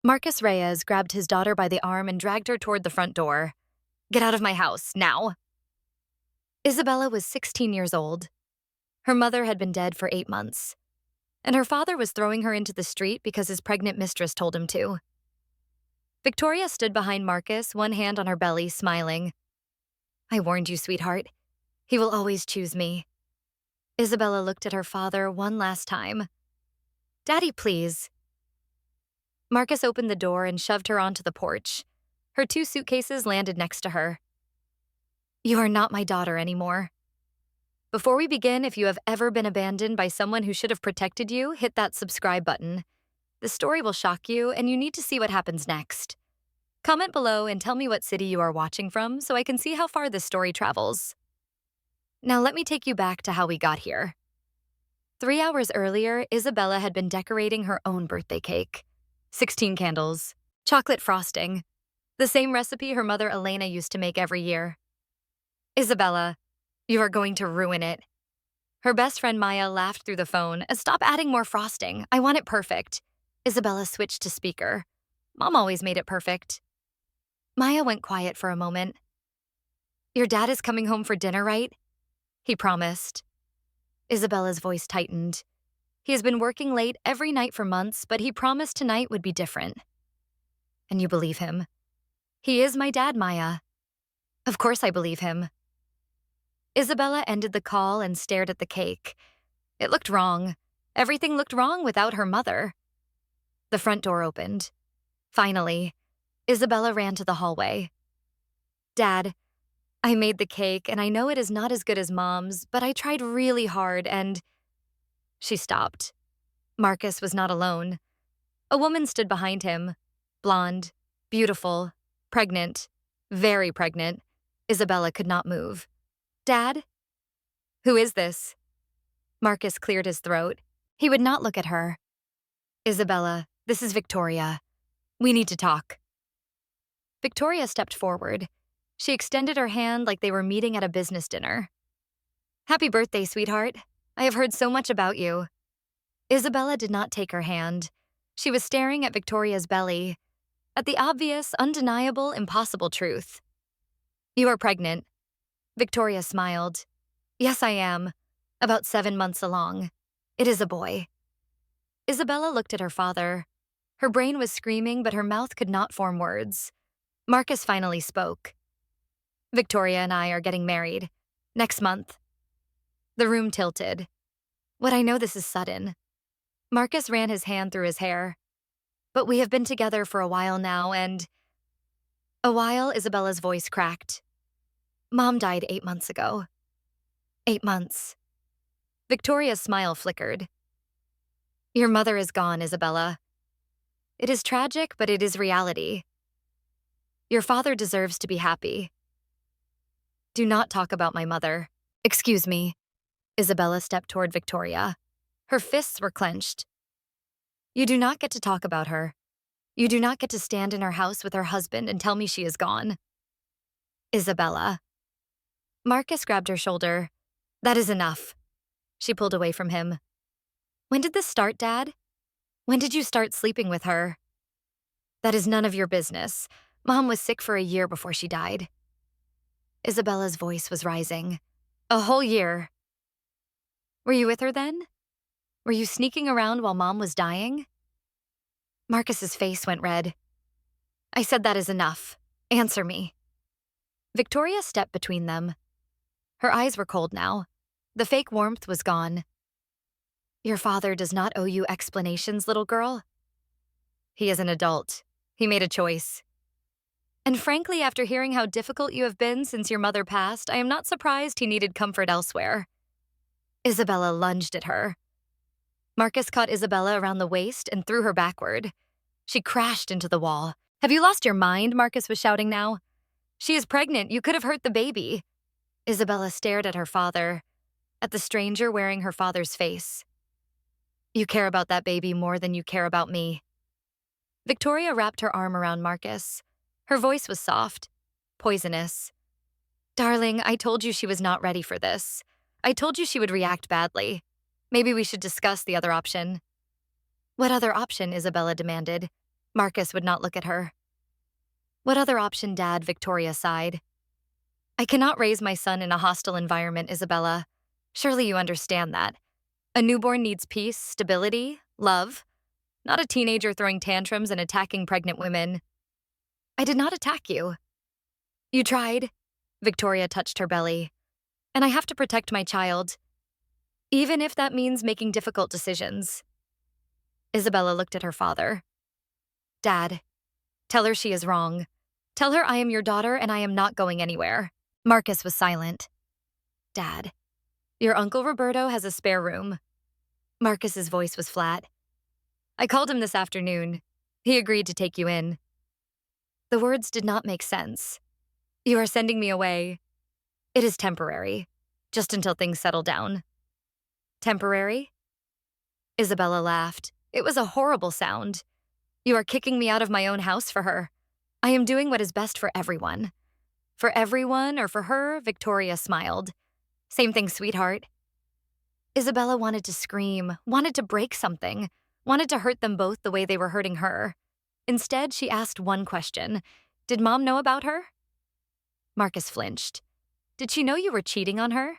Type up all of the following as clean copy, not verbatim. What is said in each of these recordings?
Marcus Reyes grabbed his daughter by the arm and dragged her toward the front door. "Get out of my house, now." Isabella was 16 years old. Her mother had been dead for 8 months, and her father was throwing her into the street because his pregnant mistress told him to. Victoria stood behind Marcus, one hand on her belly, smiling. "I warned you, sweetheart. He will always choose me." Isabella looked at her father one last time. "Daddy, please." Marcus opened the door and shoved her onto the porch. Her 2 suitcases landed next to her. "You are not my daughter anymore. Before we begin, if you have ever been abandoned by someone who should have protected you, hit that subscribe button. The story will shock you, and you need to see what happens next. Comment below and tell me what city you are watching from so I can see how far this story travels. Now let me take you back to how we got here. 3 hours earlier, Isabella had been decorating her own birthday cake. 16 candles, chocolate frosting, the same recipe her mother Elena used to make every year. "Isabella, you are going to ruin it." Her best friend Maya laughed through the phone. "Stop adding more frosting. I want it perfect." Isabella switched to speaker. "Mom always made it perfect." Maya went quiet for a moment. "Your dad is coming home for dinner, right?" He promised. Isabella's voice tightened. "He has been working late every night for months, but he promised tonight would be different." "And you believe him?" "He is my dad, Maya." "Of course I believe him." Isabella ended the call and stared at the cake. It looked wrong. Everything looked wrong without her mother. The front door opened. Finally, Isabella ran to the hallway. "Dad, I made the cake, and I know it is not as good as Mom's, but I tried really hard and—" She stopped. Marcus was not alone. A woman stood behind him. Blonde, beautiful, pregnant, very pregnant. Isabella could not move. "Dad?" "Who is this?" Marcus cleared his throat. He would not look at her. "Isabella, this is Victoria. We need to talk." Victoria stepped forward. She extended her hand like they were meeting at a business dinner. "Happy birthday, sweetheart. I have heard so much about you." Isabella did not take her hand. She was staring at Victoria's belly, at the obvious, undeniable, impossible truth. "You are pregnant." Victoria smiled. "Yes, I am. About 7 months along. It is a boy." Isabella looked at her father. Her brain was screaming, but her mouth could not form words. Marcus finally spoke. "Victoria and I are getting married. Next month." The room tilted. "What, I know this is sudden." Marcus ran his hand through his hair. "But we have been together for a while now, and—" "A while," Isabella's voice cracked. "Mom died 8 months ago." 8 months. Victoria's smile flickered. "Your mother is gone, Isabella. It is tragic, but it is reality. Your father deserves to be happy." "Do not talk about my mother." "Excuse me." Isabella stepped toward Victoria. Her fists were clenched. "You do not get to talk about her. You do not get to stand in her house with her husband and tell me she is gone." "Isabella." Marcus grabbed her shoulder. "That is enough." She pulled away from him. "When did this start, Dad? When did you start sleeping with her?" "That is none of your business. Mom was sick for a year before she died." Isabella's voice was rising. "A whole year. Were you with her then? Were you sneaking around while Mom was dying?" Marcus's face went red. "I said that is enough. Answer me." Victoria stepped between them. Her eyes were cold now. The fake warmth was gone. "Your father does not owe you explanations, little girl. He is an adult. He made a choice. And frankly, after hearing how difficult you have been since your mother passed, I am not surprised he needed comfort elsewhere." Isabella lunged at her. Marcus caught Isabella around the waist and threw her backward. She crashed into the wall. "Have you lost your mind?" Marcus was shouting now. "She is pregnant. You could have hurt the baby." Isabella stared at her father, at the stranger wearing her father's face. "You care about that baby more than you care about me." Victoria wrapped her arm around Marcus. Her voice was soft, poisonous. "Darling, I told you she was not ready for this. I told you she would react badly. Maybe we should discuss the other option." "What other option?" Isabella demanded. Marcus would not look at her. What other option, Dad? Victoria sighed. I cannot raise my son in a hostile environment, Isabella. Surely you understand that. A newborn needs peace, stability, love, not a teenager throwing tantrums and attacking pregnant women. I did not attack you. You tried. Victoria touched her belly. And I have to protect my child, even if that means making difficult decisions. Isabella looked at her father. Dad, tell her she is wrong. Tell her I am your daughter and I am not going anywhere. Marcus was silent. Dad, your Uncle Roberto has a spare room. Marcus's voice was flat. I called him this afternoon. He agreed to take you in. The words did not make sense. You are sending me away. It is temporary, just until things settle down. Temporary? Isabella laughed. It was a horrible sound. You are kicking me out of my own house for her. I am doing what is best for everyone. For everyone or for her, Victoria smiled. Same thing, sweetheart. Isabella wanted to scream, wanted to break something, wanted to hurt them both the way they were hurting her. Instead, she asked one question. Did Mom know about her? Marcus flinched. Did she know you were cheating on her?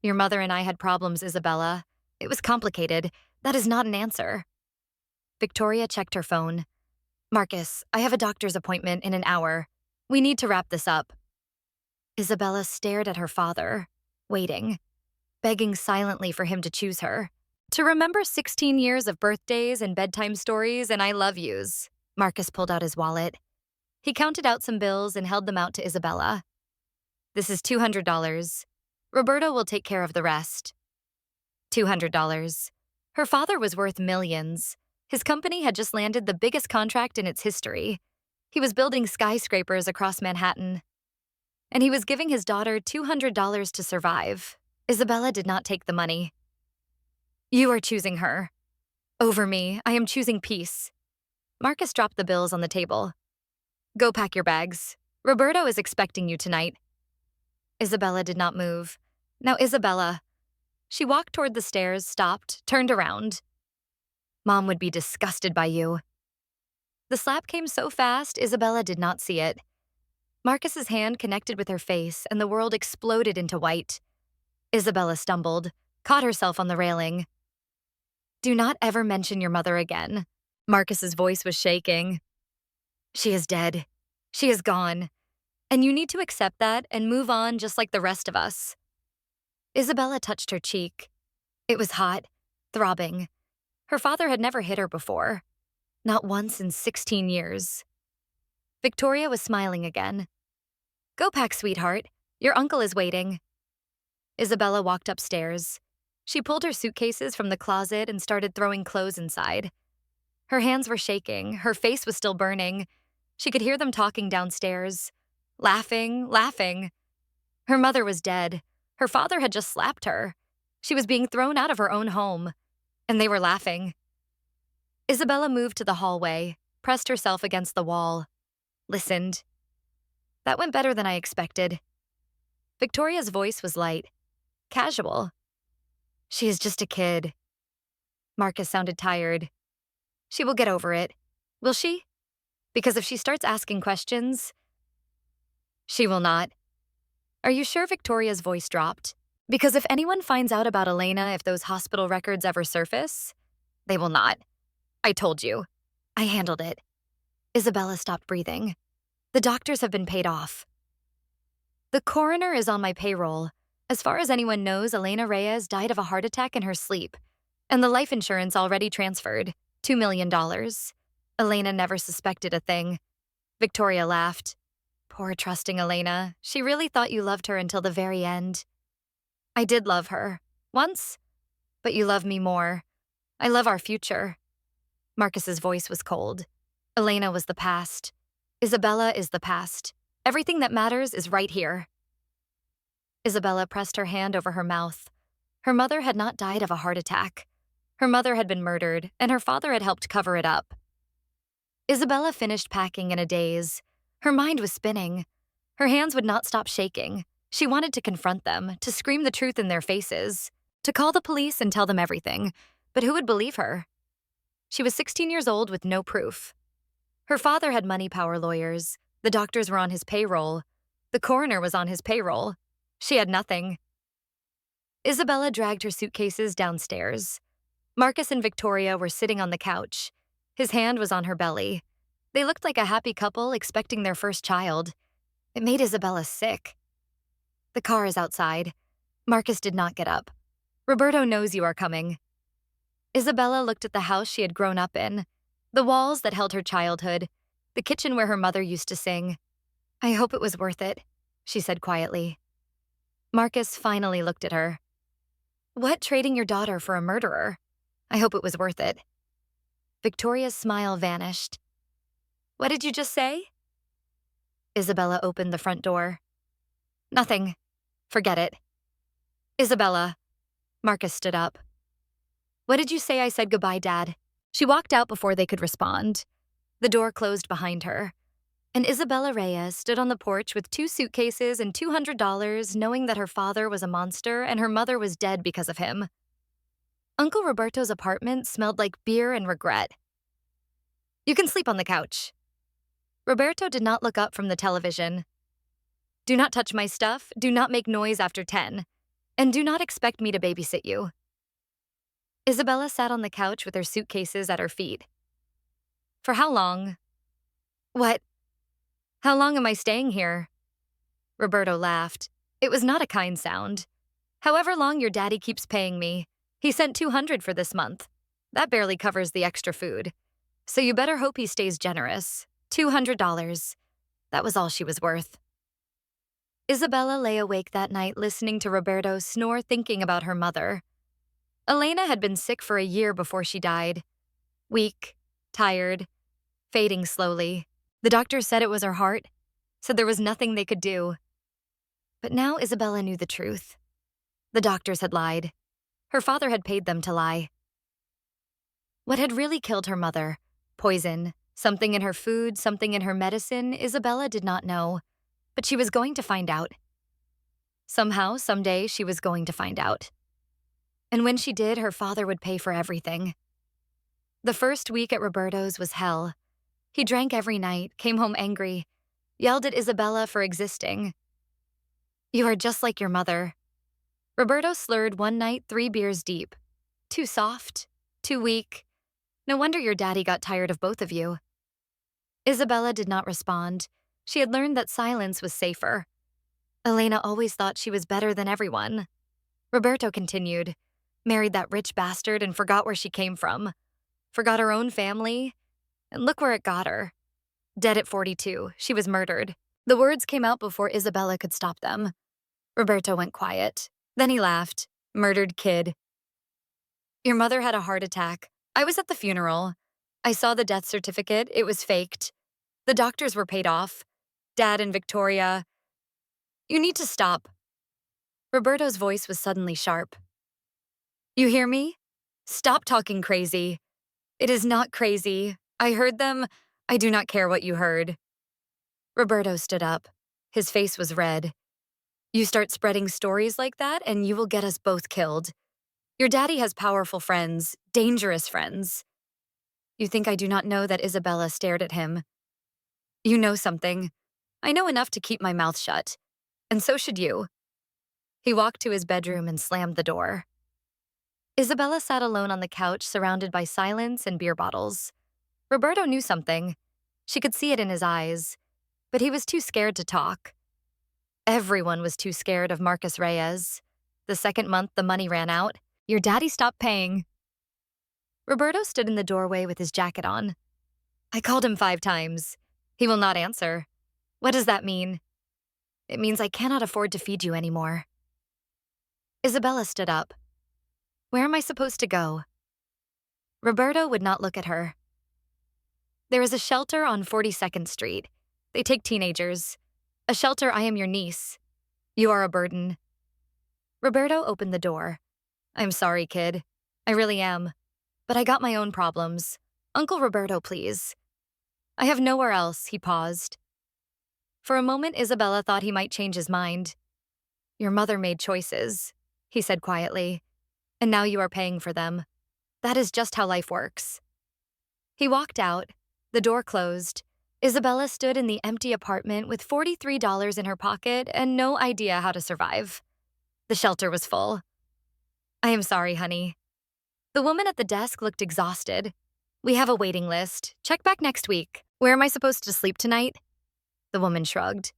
Your mother and I had problems, Isabella. It was complicated. That is not an answer. Victoria checked her phone. Marcus, I have a doctor's appointment in an hour. We need to wrap this up. Isabella stared at her father, waiting, begging silently for him to choose her. To remember 16 years of birthdays and bedtime stories and I love yous. Marcus pulled out his wallet. He counted out some bills and held them out to Isabella. This is $200. Roberto will take care of the rest. $200. Her father was worth millions. His company had just landed the biggest contract in its history. He was building skyscrapers across Manhattan. And he was giving his daughter $200 to survive. Isabella did not take the money. You are choosing her. Over me, I am choosing peace. Marcus dropped the bills on the table. Go pack your bags. Roberto is expecting you tonight. Isabella did not move. Now, Isabella. She walked toward the stairs, stopped, turned around. Mom would be disgusted by you. The slap came so fast, Isabella did not see it. Marcus's hand connected with her face, and the world exploded into white. Isabella stumbled, caught herself on the railing. Do not ever mention your mother again. Marcus's voice was shaking. She is dead. She is gone. And you need to accept that and move on just like the rest of us. Isabella touched her cheek. It was hot, throbbing. Her father had never hit her before. Not once in 16 years. Victoria was smiling again. Go pack, sweetheart. Your uncle is waiting. Isabella walked upstairs. She pulled her suitcases from the closet and started throwing clothes inside. Her hands were shaking. Her face was still burning. She could hear them talking downstairs. Laughing, laughing. Her mother was dead. Her father had just slapped her. She was being thrown out of her own home. And they were laughing. Isabella moved to the hallway, pressed herself against the wall, listened. That went better than I expected. Victoria's voice was light, casual. She is just a kid. Marcus sounded tired. She will get over it. Will she? Because if she starts asking questions, she will not. Are you sure? Victoria's voice dropped. Because if anyone finds out about Elena, if those hospital records ever surface, they will not. I told you. I handled it. Isabella stopped breathing. The doctors have been paid off. The coroner is on my payroll. As far as anyone knows, Elena Reyes died of a heart attack in her sleep, and the life insurance already transferred, $2 million. Elena never suspected a thing. Victoria laughed. Poor trusting Elena. She really thought you loved her until the very end. I did love her. Once. But you love me more. I love our future. Marcus's voice was cold. Elena was the past. Isabella is the past. Everything that matters is right here. Isabella pressed her hand over her mouth. Her mother had not died of a heart attack. Her mother had been murdered, and her father had helped cover it up. Isabella finished packing in a daze. Her mind was spinning. Her hands would not stop shaking. She wanted to confront them, to scream the truth in their faces, to call the police and tell them everything. But who would believe her? She was 16 years old with no proof. Her father had money power lawyers. The doctors were on his payroll. The coroner was on his payroll. She had nothing. Isabella dragged her suitcases downstairs. Marcus and Victoria were sitting on the couch. His hand was on her belly. They looked like a happy couple expecting their first child. It made Isabella sick. The car is outside. Marcus did not get up. Roberto knows you are coming. Isabella looked at the house she had grown up in, the walls that held her childhood, the kitchen where her mother used to sing. I hope it was worth it, she said quietly. Marcus finally looked at her. What, trading your daughter for a murderer? I hope it was worth it. Victoria's smile vanished. What did you just say? Isabella opened the front door. Nothing. Forget it. Isabella. Marcus stood up. What did you say I said goodbye, Dad? She walked out before they could respond. The door closed behind her, and Isabella Reyes stood on the porch with 2 suitcases and $200, knowing that her father was a monster and her mother was dead because of him. Uncle Roberto's apartment smelled like beer and regret. You can sleep on the couch. Roberto did not look up from the television. Do not touch my stuff, do not make noise after 10, and do not expect me to babysit you. Isabella sat on the couch with her suitcases at her feet. For how long? What? How long am I staying here? Roberto laughed. It was not a kind sound. However long your daddy keeps paying me. He sent $200 for this month. That barely covers the extra food. So you better hope he stays generous. $200. That was all she was worth. Isabella lay awake that night listening to Roberto snore, thinking about her mother. Elena had been sick for a year before she died. Weak, tired, fading slowly. The doctor said it was her heart, so there was nothing they could do. But now Isabella knew the truth. The doctors had lied. Her father had paid them to lie. What had really killed her mother? Poison. Something in her food, something in her medicine, Isabella did not know. But she was going to find out. Somehow, someday, she was going to find out. And when she did, her father would pay for everything. The first week at Roberto's was hell. He drank every night, came home angry, yelled at Isabella for existing. You are just like your mother. Roberto slurred one night 3 beers deep. Too soft, too weak. No wonder your daddy got tired of both of you. Isabella did not respond. She had learned that silence was safer. Elena always thought she was better than everyone. Roberto continued. Married that rich bastard and forgot where she came from. Forgot her own family. And look where it got her. Dead at 42, she was murdered. The words came out before Isabella could stop them. Roberto went quiet. Then he laughed. Murdered kid. Your mother had a heart attack. I was at the funeral. I saw the death certificate. It was faked. The doctors were paid off. Dad and Victoria. You need to stop. Roberto's voice was suddenly sharp. You hear me? Stop talking crazy. It is not crazy. I heard them. I do not care what you heard. Roberto stood up. His face was red. You start spreading stories like that and you will get us both killed. Your daddy has powerful friends, dangerous friends. You think I do not know that Isabella stared at him? You know something. I know enough to keep my mouth shut. And so should you. He walked to his bedroom and slammed the door. Isabella sat alone on the couch, surrounded by silence and beer bottles. Roberto knew something. She could see it in his eyes. But he was too scared to talk. Everyone was too scared of Marcus Reyes. The second month the money ran out, your daddy stopped paying. Roberto stood in the doorway with his jacket on. I called him 5 times. He will not answer. What does that mean? It means I cannot afford to feed you anymore. Isabella stood up. Where am I supposed to go? Roberto would not look at her. There is a shelter on 42nd Street. They take teenagers. A shelter. I am your niece. You are a burden. Roberto opened the door. I'm sorry, kid. I really am. But I got my own problems. Uncle Roberto, please. I have nowhere else, he paused. For a moment, Isabella thought he might change his mind. Your mother made choices, he said quietly. And now you are paying for them. That is just how life works. He walked out. The door closed. Isabella stood in the empty apartment with $43 in her pocket and no idea how to survive. The shelter was full. I am sorry, honey. The woman at the desk looked exhausted. We have a waiting list. Check back next week. Where am I supposed to sleep tonight? The woman shrugged.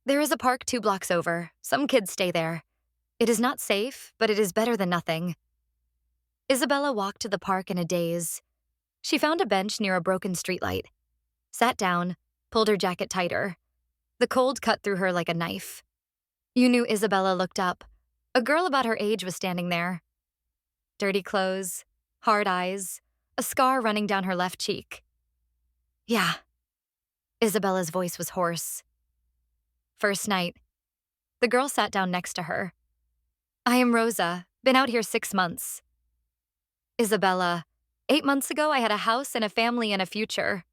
There is a park 2 blocks over. Some kids stay there. It is not safe, but it is better than nothing. Isabella walked to the park in a daze. She found a bench near a broken streetlight, sat down, pulled her jacket tighter. The cold cut through her like a knife. You knew Isabella looked up. A girl about her age was standing there. Dirty clothes, hard eyes, a scar running down her left cheek. Yeah. Isabella's voice was hoarse. First night. The girl sat down next to her. I am Rosa, been out here 6 months. Isabella, 8 months ago I had a house and a family and a future.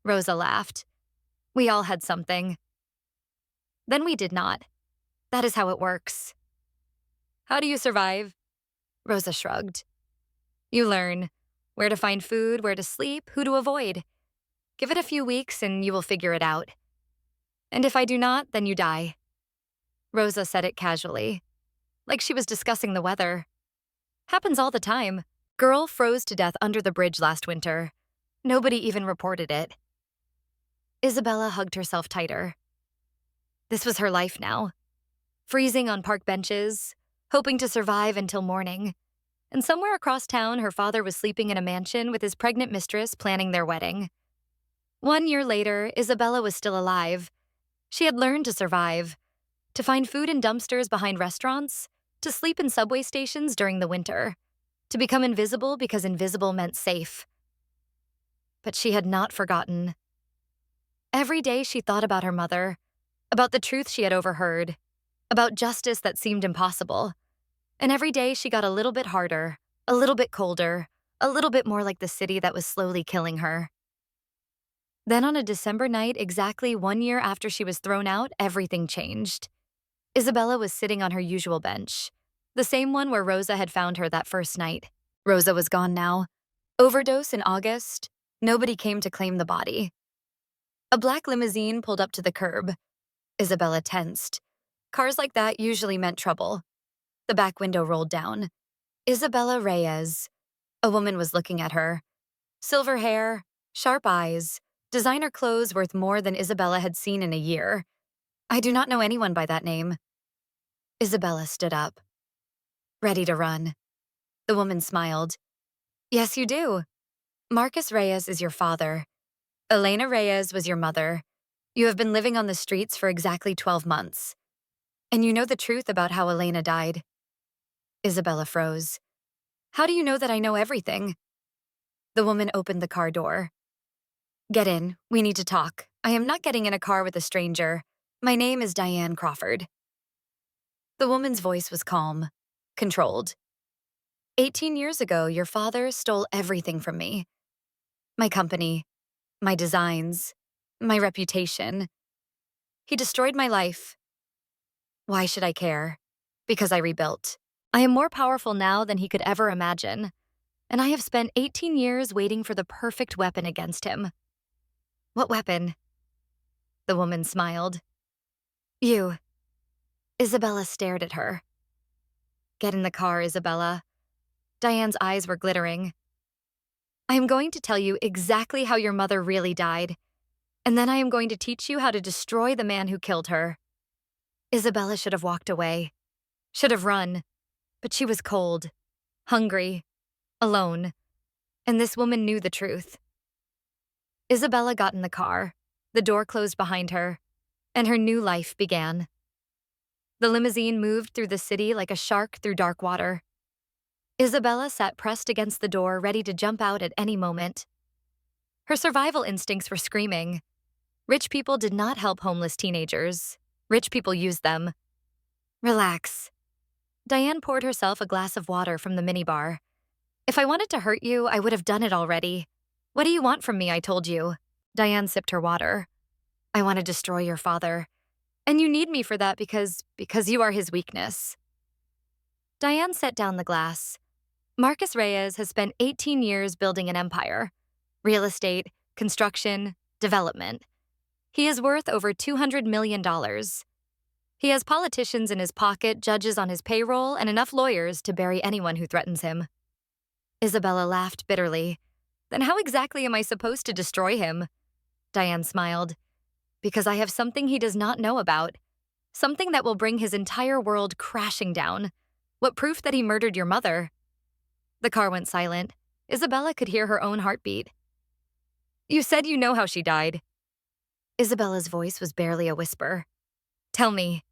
Rosa laughed. We all had something. Then we did not. That is how it works. How do you survive? Rosa shrugged. You learn where to find food, where to sleep, who to avoid. Give it a few weeks and you will figure it out. And if I do not, then you die. Rosa said it casually, like she was discussing the weather. Happens all the time. Girl froze to death under the bridge last winter. Nobody even reported it. Isabella hugged herself tighter. This was her life now. Freezing on park benches, hoping to survive until morning. And somewhere across town, her father was sleeping in a mansion with his pregnant mistress planning their wedding. 1 year later, Isabella was still alive. She had learned to survive, to find food in dumpsters behind restaurants, to sleep in subway stations during the winter, to become invisible because invisible meant safe. But she had not forgotten. Every day she thought about her mother, about the truth she had overheard, about justice that seemed impossible. And every day she got a little bit harder, a little bit colder, a little bit more like the city that was slowly killing her. Then on a December night, exactly 1 year after she was thrown out, everything changed. Isabella was sitting on her usual bench, the same one where Rosa had found her that first night. Rosa was gone now. Overdose in August. Nobody came to claim the body. A black limousine pulled up to the curb. Isabella tensed. Cars like that usually meant trouble. The back window rolled down. Isabella Reyes. A woman was looking at her. Silver hair, sharp eyes, designer clothes worth more than Isabella had seen in a year. I do not know anyone by that name. Isabella stood up, ready to run. The woman smiled. Yes, you do. Marcus Reyes is your father. Elena Reyes was your mother. You have been living on the streets for exactly 12 months. And you know the truth about how Elena died. Isabella froze. How do you know that I know everything? The woman opened the car door. Get in. We need to talk. I am not getting in a car with a stranger. My name is Diane Crawford. The woman's voice was calm, controlled. 18 years ago, your father stole everything from me. My company, my designs, my reputation. He destroyed my life. Why should I care? Because I rebuilt. I am more powerful now than he could ever imagine, and I have spent 18 years waiting for the perfect weapon against him. What weapon? The woman smiled. You. Isabella stared at her. Get in the car, Isabella. Diane's eyes were glittering. I am going to tell you exactly how your mother really died, and then I am going to teach you how to destroy the man who killed her. Isabella should have walked away, should have run, but she was cold, hungry, alone, and this woman knew the truth. Isabella got in the car, the door closed behind her, and her new life began. The limousine moved through the city like a shark through dark water. Isabella sat pressed against the door, ready to jump out at any moment. Her survival instincts were screaming. Rich people did not help homeless teenagers. Rich people used them. Relax. Diane poured herself a glass of water from the minibar. If I wanted to hurt you, I would have done it already. What do you want from me, I told you? Diane sipped her water. I want to destroy your father. And you need me for that because you are his weakness. Diane set down the glass. Marcus Reyes has spent 18 years building an empire: real estate, construction, development. He is worth over $200 million. He has politicians in his pocket, judges on his payroll, and enough lawyers to bury anyone who threatens him. Isabella laughed bitterly. Then how exactly am I supposed to destroy him? Diane smiled. Because I have something he does not know about. Something that will bring his entire world crashing down. What proof that he murdered your mother? The car went silent. Isabella could hear her own heartbeat. You said you know how she died. Isabella's voice was barely a whisper. Tell me.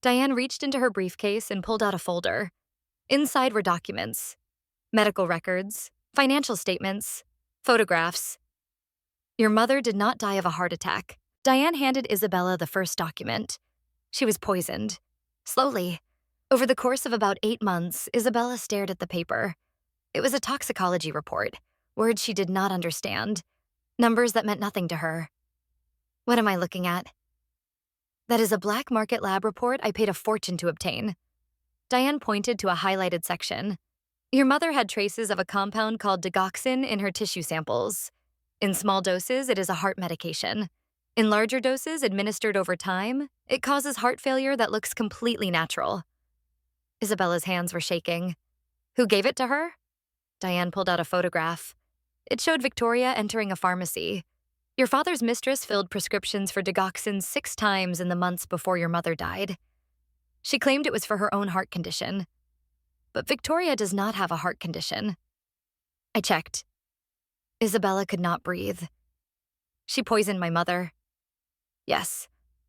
Diane reached into her briefcase and pulled out a folder. Inside were documents, medical records, financial statements, photographs. Your mother did not die of a heart attack. Diane handed Isabella the first document. She was poisoned. Slowly. Over the course of about 8 months, Isabella stared at the paper. It was a toxicology report, words she did not understand, numbers that meant nothing to her. What am I looking at? That is a black market lab report I paid a fortune to obtain. Diane pointed to a highlighted section. Your mother had traces of a compound called digoxin in her tissue samples. In small doses, it is a heart medication. In larger doses, administered over time, it causes heart failure that looks completely natural. Isabella's hands were shaking. Who gave it to her? Diane pulled out a photograph. It showed Victoria entering a pharmacy. Your father's mistress filled prescriptions for digoxin 6 times in the months before your mother died. She claimed it was for her own heart condition. But Victoria does not have a heart condition. I checked. Isabella could not breathe. She poisoned my mother. Yes,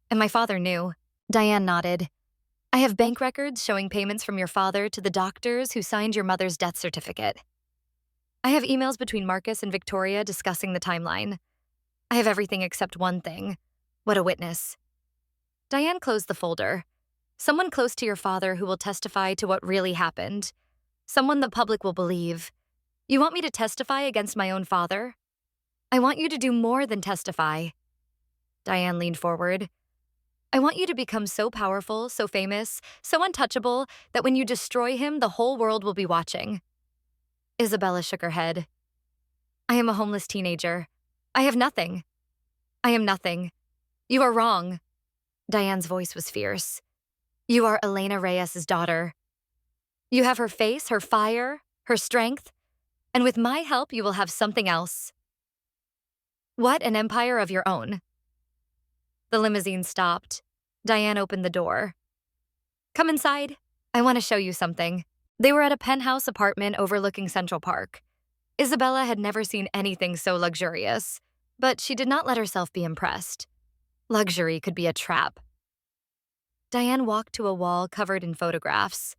and my father knew. Diane nodded. I have bank records showing payments from your father to the doctors who signed your mother's death certificate. I have emails between Marcus and Victoria discussing the timeline. I have everything except one thing. What a witness. Diane closed the folder. Someone close to your father who will testify to what really happened. Someone the public will believe. You want me to testify against my own father? I want you to do more than testify. Diane leaned forward. I want you to become so powerful, so famous, so untouchable that when you destroy him, the whole world will be watching. Isabella shook her head. I am a homeless teenager. I have nothing. I am nothing. You are wrong. Diane's voice was fierce. You are Elena Reyes's daughter. You have her face, her fire, her strength, and with my help, you will have something else. What, an empire of your own? The limousine stopped. Diane opened the door. Come inside. I want to show you something. They were at a penthouse apartment overlooking Central Park. Isabella had never seen anything so luxurious, but she did not let herself be impressed. Luxury could be a trap. Diane walked to a wall covered in photographs.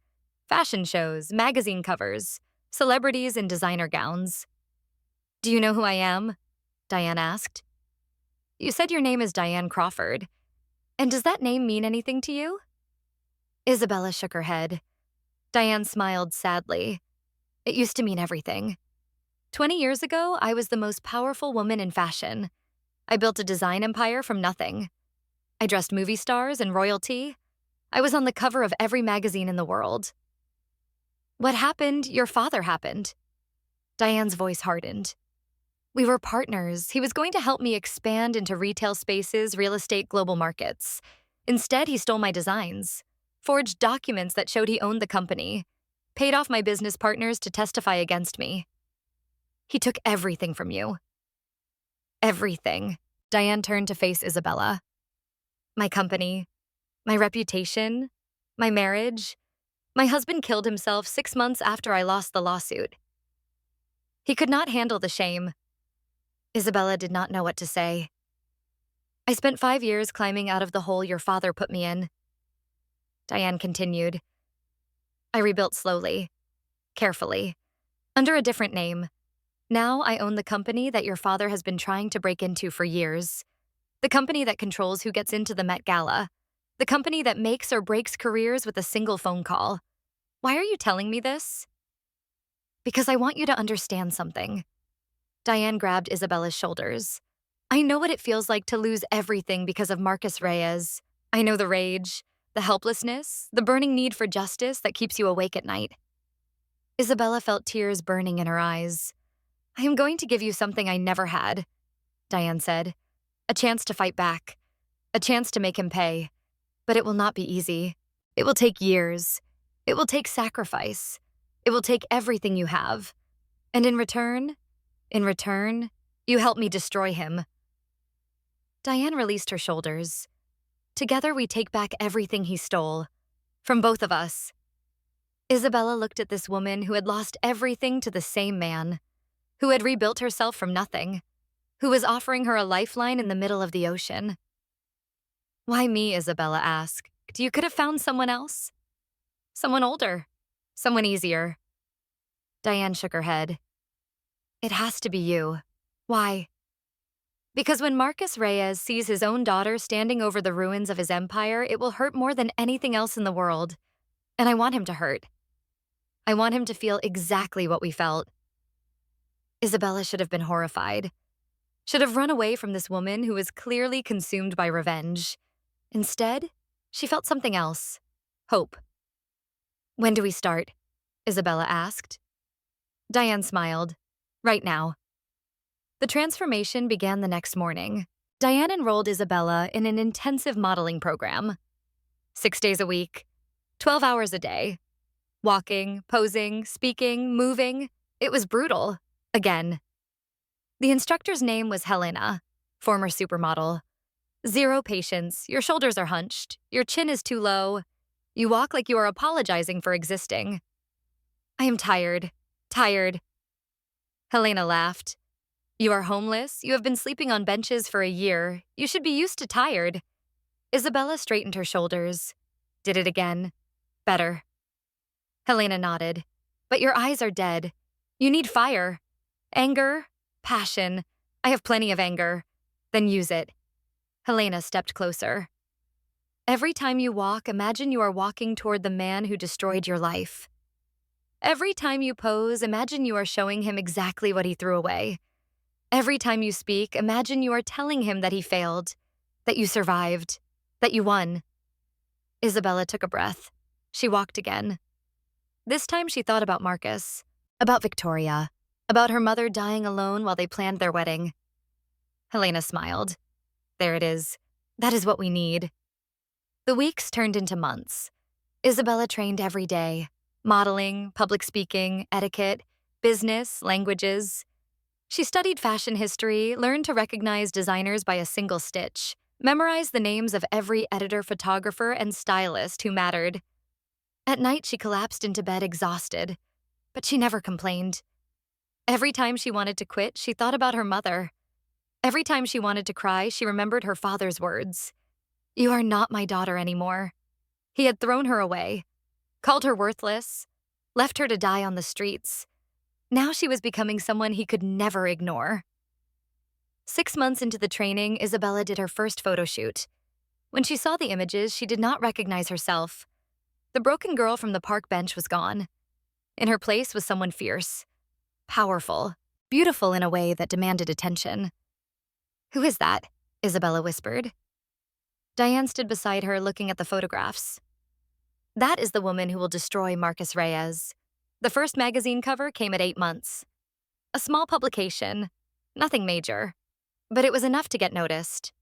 Fashion shows, magazine covers, celebrities in designer gowns. Do you know who I am? Diane asked. You said your name is Diane Crawford. And does that name mean anything to you? Isabella shook her head. Diane smiled sadly. It used to mean everything. 20 years ago, I was the most powerful woman in fashion. I built a design empire from nothing. I dressed movie stars and royalty. I was on the cover of every magazine in the world. What happened? Your father happened. Diane's voice hardened. We were partners. He was going to help me expand into retail spaces, real estate, global markets. Instead, he stole my designs, forged documents that showed he owned the company, paid off my business partners to testify against me. He took everything from you. Everything. Diane turned to face Isabella. My company, my reputation, my marriage. My husband killed himself 6 months after I lost the lawsuit. He could not handle the shame. Isabella did not know what to say. I spent 5 years climbing out of the hole your father put me in. Diane continued. I rebuilt slowly, carefully, under a different name. Now I own the company that your father has been trying to break into for years. The company that controls who gets into the Met Gala. The company that makes or breaks careers with a single phone call. Why are you telling me this? Because I want you to understand something. Diane grabbed Isabella's shoulders. I know what it feels like to lose everything because of Marcus Reyes. I know the rage, the helplessness, the burning need for justice that keeps you awake at night. Isabella felt tears burning in her eyes. I am going to give you something I never had, Diane said. A chance to fight back. A chance to make him pay. But it will not be easy. It will take years. It will take sacrifice. It will take everything you have. And in return, you help me destroy him. Diane released her shoulders. Together we take back everything he stole. From both of us. Isabella looked at this woman who had lost everything to the same man, who had rebuilt herself from nothing, who was offering her a lifeline in the middle of the ocean. Why me, Isabella asked. You could have found someone else. Someone older. Someone easier. Diane shook her head. It has to be you. Why? Because when Marcus Reyes sees his own daughter standing over the ruins of his empire, it will hurt more than anything else in the world. And I want him to hurt. I want him to feel exactly what we felt. Isabella should have been horrified. Should have run away from this woman who was clearly consumed by revenge. Instead, she felt something else. Hope. When do we start? Isabella asked. Diane smiled. Right now. The transformation began the next morning. Diane enrolled Isabella in an intensive modeling program. 6 days a week, 12 hours a day. Walking, posing, speaking, moving. It was brutal. Again. The instructor's name was Helena, former supermodel. Zero patience, your shoulders are hunched, your chin is too low. You walk like you are apologizing for existing. I am tired. Helena laughed. You are homeless, you have been sleeping on benches for a year. You should be used to tired. Isabella straightened her shoulders. Did it again. Better. Helena nodded. But your eyes are dead. You need fire. Anger. Passion. I have plenty of anger. Then use it. Helena stepped closer. Every time you walk, imagine you are walking toward the man who destroyed your life. Every time you pose, imagine you are showing him exactly what he threw away. Every time you speak, imagine you are telling him that he failed, that you survived, that you won. Isabella took a breath. She walked again. This time she thought about Marcus, about Victoria, about her mother dying alone while they planned their wedding. Helena smiled. There it is. That is what we need. The weeks turned into months. Isabella trained every day. Modeling, public speaking, etiquette, business, languages. She studied fashion history, learned to recognize designers by a single stitch, memorized the names of every editor, photographer, and stylist who mattered. At night, she collapsed into bed exhausted, but she never complained. Every time she wanted to quit, she thought about her mother. Every time she wanted to cry, she remembered her father's words. You are not my daughter anymore. He had thrown her away, called her worthless, left her to die on the streets. Now she was becoming someone he could never ignore. 6 months into the training, Isabella did her first photo shoot. When she saw the images, she did not recognize herself. The broken girl from the park bench was gone. In her place was someone fierce, powerful, beautiful in a way that demanded attention. Who is that? Isabella whispered. Diane stood beside her, looking at the photographs. That is the woman who will destroy Marcus Reyes. The first magazine cover came at 8 months. A small publication, nothing major, but it was enough to get noticed.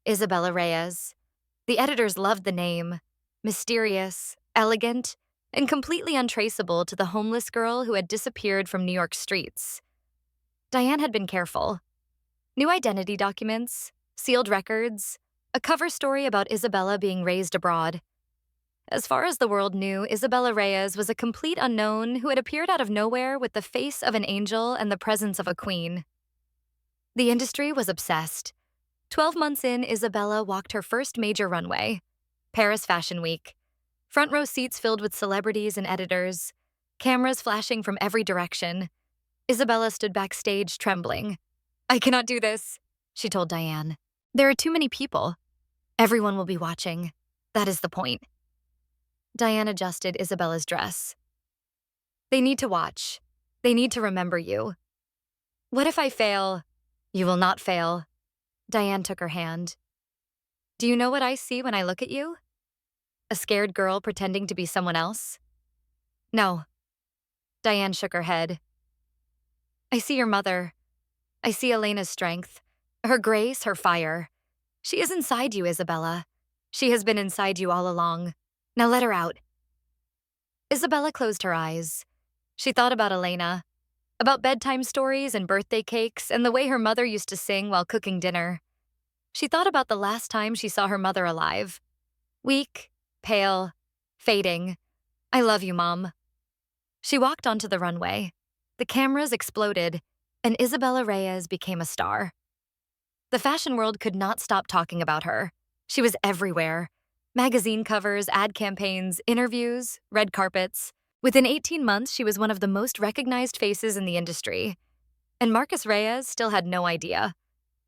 Isabella Reyes. The editors loved the name. Mysterious, elegant, and completely untraceable to the homeless girl who had disappeared from New York streets. Diane had been careful. New identity documents, sealed records, a cover story about Isabella being raised abroad. As far as the world knew, Isabella Reyes was a complete unknown who had appeared out of nowhere with the face of an angel and the presence of a queen. The industry was obsessed. 12 months in, Isabella walked her first major runway, Paris Fashion Week. Front row seats filled with celebrities and editors, cameras flashing from every direction. Isabella stood backstage trembling. I cannot do this, she told Diane. There are too many people. Everyone will be watching. That is the point. Diane adjusted Isabella's dress. They need to watch. They need to remember you. What if I fail? You will not fail. Diane took her hand. Do you know what I see when I look at you? A scared girl pretending to be someone else? No. Diane shook her head. I see your mother. I see Elena's strength, her grace, her fire. She is inside you, Isabella. She has been inside you all along. Now let her out. Isabella closed her eyes. She thought about Elena, about bedtime stories and birthday cakes and the way her mother used to sing while cooking dinner. She thought about the last time she saw her mother alive. Weak, pale, fading. I love you, Mom. She walked onto the runway. The cameras exploded, and Isabella Reyes became a star. The fashion world could not stop talking about her. She was everywhere. Magazine covers, ad campaigns, interviews, red carpets. Within 18 months, she was one of the most recognized faces in the industry. And Marcus Reyes still had no idea.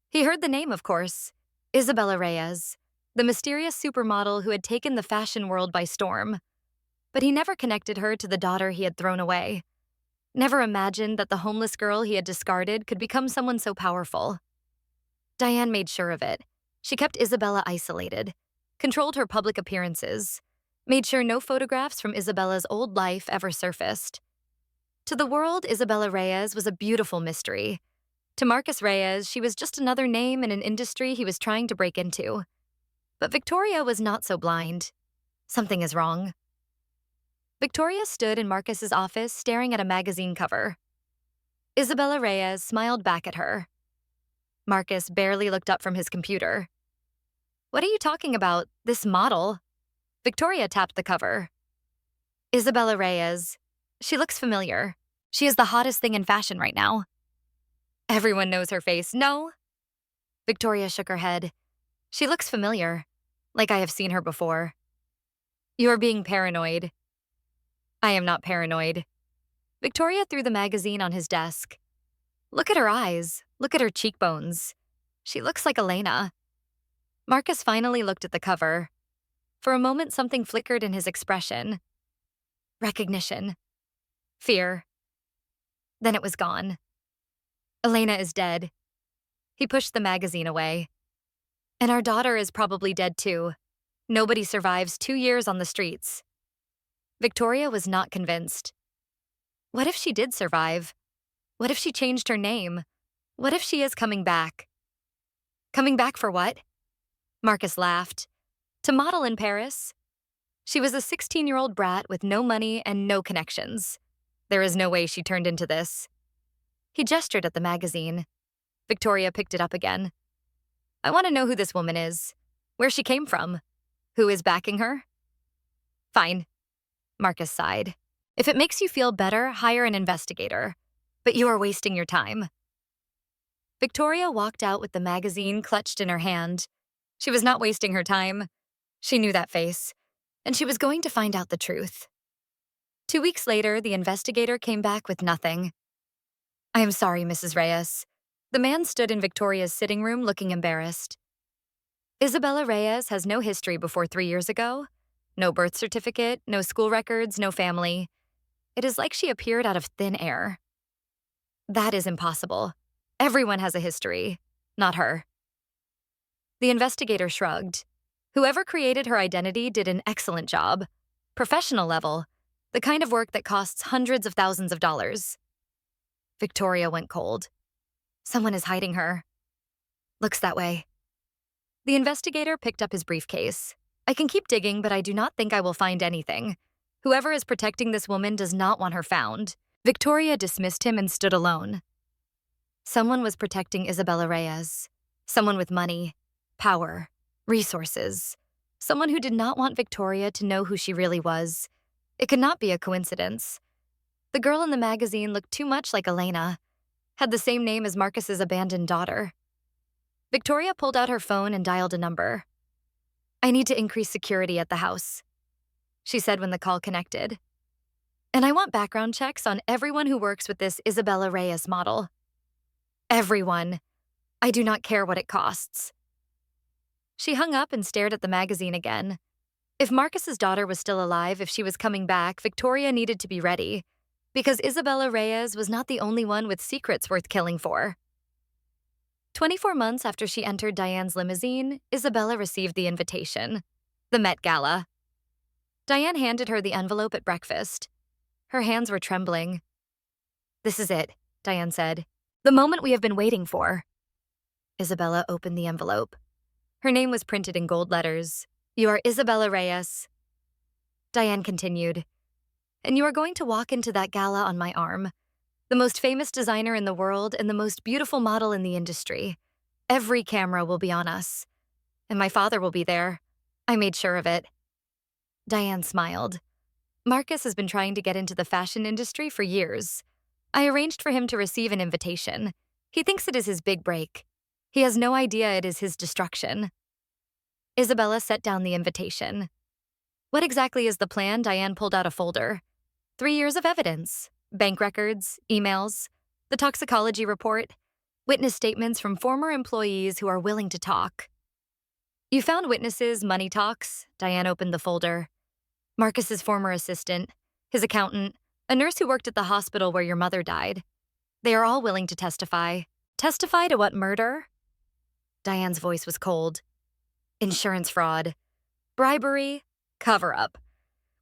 He heard the name, of course. Isabella Reyes, the mysterious supermodel who had taken the fashion world by storm. But he never connected her to the daughter he had thrown away. Never imagined that the homeless girl he had discarded could become someone so powerful. Diane made sure of it. She kept Isabella isolated, controlled her public appearances, made sure no photographs from Isabella's old life ever surfaced. To the world, Isabella Reyes was a beautiful mystery. To Marcus Reyes, she was just another name in an industry he was trying to break into. But Victoria was not so blind. Something is wrong. Victoria stood in Marcus's office staring at a magazine cover. Isabella Reyes smiled back at her. Marcus barely looked up from his computer. What are you talking about? This model? Victoria tapped the cover. Isabella Reyes. She looks familiar. She is the hottest thing in fashion right now. Everyone knows her face, no? Victoria shook her head. She looks familiar, like I have seen her before. You are being paranoid. I am not paranoid. Victoria threw the magazine on his desk. Look at her eyes. Look at her cheekbones. She looks like Elena. Marcus finally looked at the cover. For a moment, something flickered in his expression. Recognition. Fear. Then it was gone. Elena is dead. He pushed the magazine away. And our daughter is probably dead too. Nobody survives 2 years on the streets. Victoria was not convinced. What if she did survive? What if she changed her name? What if she is coming back? Coming back for what? Marcus laughed. To model in Paris. She was a 16-year-old brat with no money and no connections. There is no way she turned into this. He gestured at the magazine. Victoria picked it up again. I want to know who this woman is, where she came from, who is backing her. Fine. Marcus sighed. If it makes you feel better, hire an investigator. But you are wasting your time. Victoria walked out with the magazine clutched in her hand. She was not wasting her time. She knew that face, and she was going to find out the truth. 2 weeks later, the investigator came back with nothing. I am sorry, Mrs. Reyes. The man stood in Victoria's sitting room looking embarrassed. Isabella Reyes has no history before 3 years ago. No birth certificate, no school records, no family. It is like she appeared out of thin air. That is impossible. Everyone has a history, not her. The investigator shrugged. Whoever created her identity did an excellent job. Professional level. The kind of work that costs hundreds of thousands of dollars. Victoria went cold. Someone is hiding her. Looks that way. The investigator picked up his briefcase. I can keep digging, but I do not think I will find anything. Whoever is protecting this woman does not want her found. Victoria dismissed him and stood alone. Someone was protecting Isabella Reyes. Someone with money, power, resources. Someone who did not want Victoria to know who she really was. It could not be a coincidence. The girl in the magazine looked too much like Elena, had the same name as Marcus's abandoned daughter. Victoria pulled out her phone and dialed a number. I need to increase security at the house, she said when the call connected. And I want background checks on everyone who works with this Isabella Reyes model. Everyone. I do not care what it costs. She hung up and stared at the magazine again. If Marcus's daughter was still alive, if she was coming back, Victoria needed to be ready, because Isabella Reyes was not the only one with secrets worth killing for. 24 months after she entered Diane's limousine, Isabella received the invitation. The Met Gala. Diane handed her the envelope at breakfast. Her hands were trembling. This is it, Diane said. The moment we have been waiting for. Isabella opened the envelope. Her name was printed in gold letters. You are Isabella Reyes. Diane continued. And you are going to walk into that gala on my arm. The most famous designer in the world and the most beautiful model in the industry. Every camera will be on us. And my father will be there. I made sure of it. Diane smiled. Marcus has been trying to get into the fashion industry for years. I arranged for him to receive an invitation. He thinks it is his big break. He has no idea it is his destruction. Isabella set down the invitation. What exactly is the plan? Diane pulled out a folder. 3 years of evidence. Bank records, emails, the toxicology report, witness statements from former employees who are willing to talk. You found witnesses, money talks. Diane opened the folder. Marcus's former assistant, his accountant, a nurse who worked at the hospital where your mother died. They are all willing to testify. Testify to what, murder? Diane's voice was cold. Insurance fraud. Bribery. Cover-up.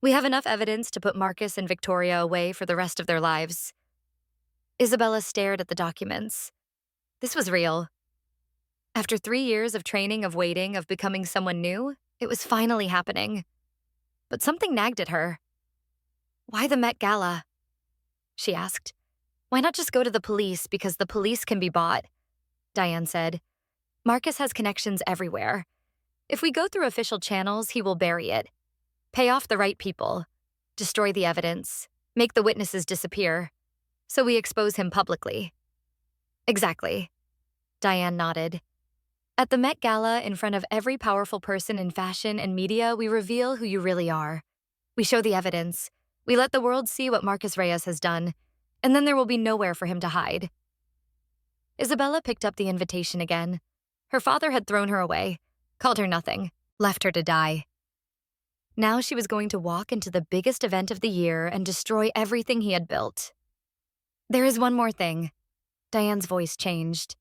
We have enough evidence to put Marcus and Victoria away for the rest of their lives. Isabella stared at the documents. This was real. After 3 years of training, of waiting, of becoming someone new, it was finally happening. But something nagged at her. Why the Met Gala? She asked. Why not just go to the police, because the police can be bought? Diane said. Marcus has connections everywhere. If we go through official channels, he will bury it. Pay off the right people. Destroy the evidence. Make the witnesses disappear. So we expose him publicly. Exactly. Diane nodded. At the Met Gala, in front of every powerful person in fashion and media, we reveal who you really are. We show the evidence. We let the world see what Marcus Reyes has done, and then there will be nowhere for him to hide. Isabella picked up the invitation again. Her father had thrown her away, called her nothing, left her to die. Now she was going to walk into the biggest event of the year and destroy everything he had built. There is one more thing. Diane's voice changed.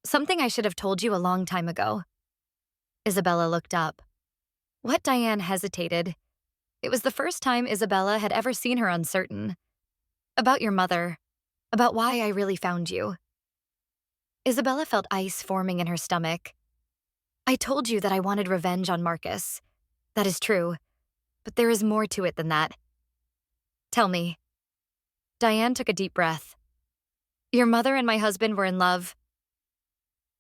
Something I should have told you a long time ago. Isabella looked up. What? Diane hesitated. It was the first time Isabella had ever seen her uncertain. About your mother. About why I really found you. Isabella felt ice forming in her stomach. I told you that I wanted revenge on Marcus. That is true, but there is more to it than that. Tell me. Diane took a deep breath. Your mother and my husband were in love.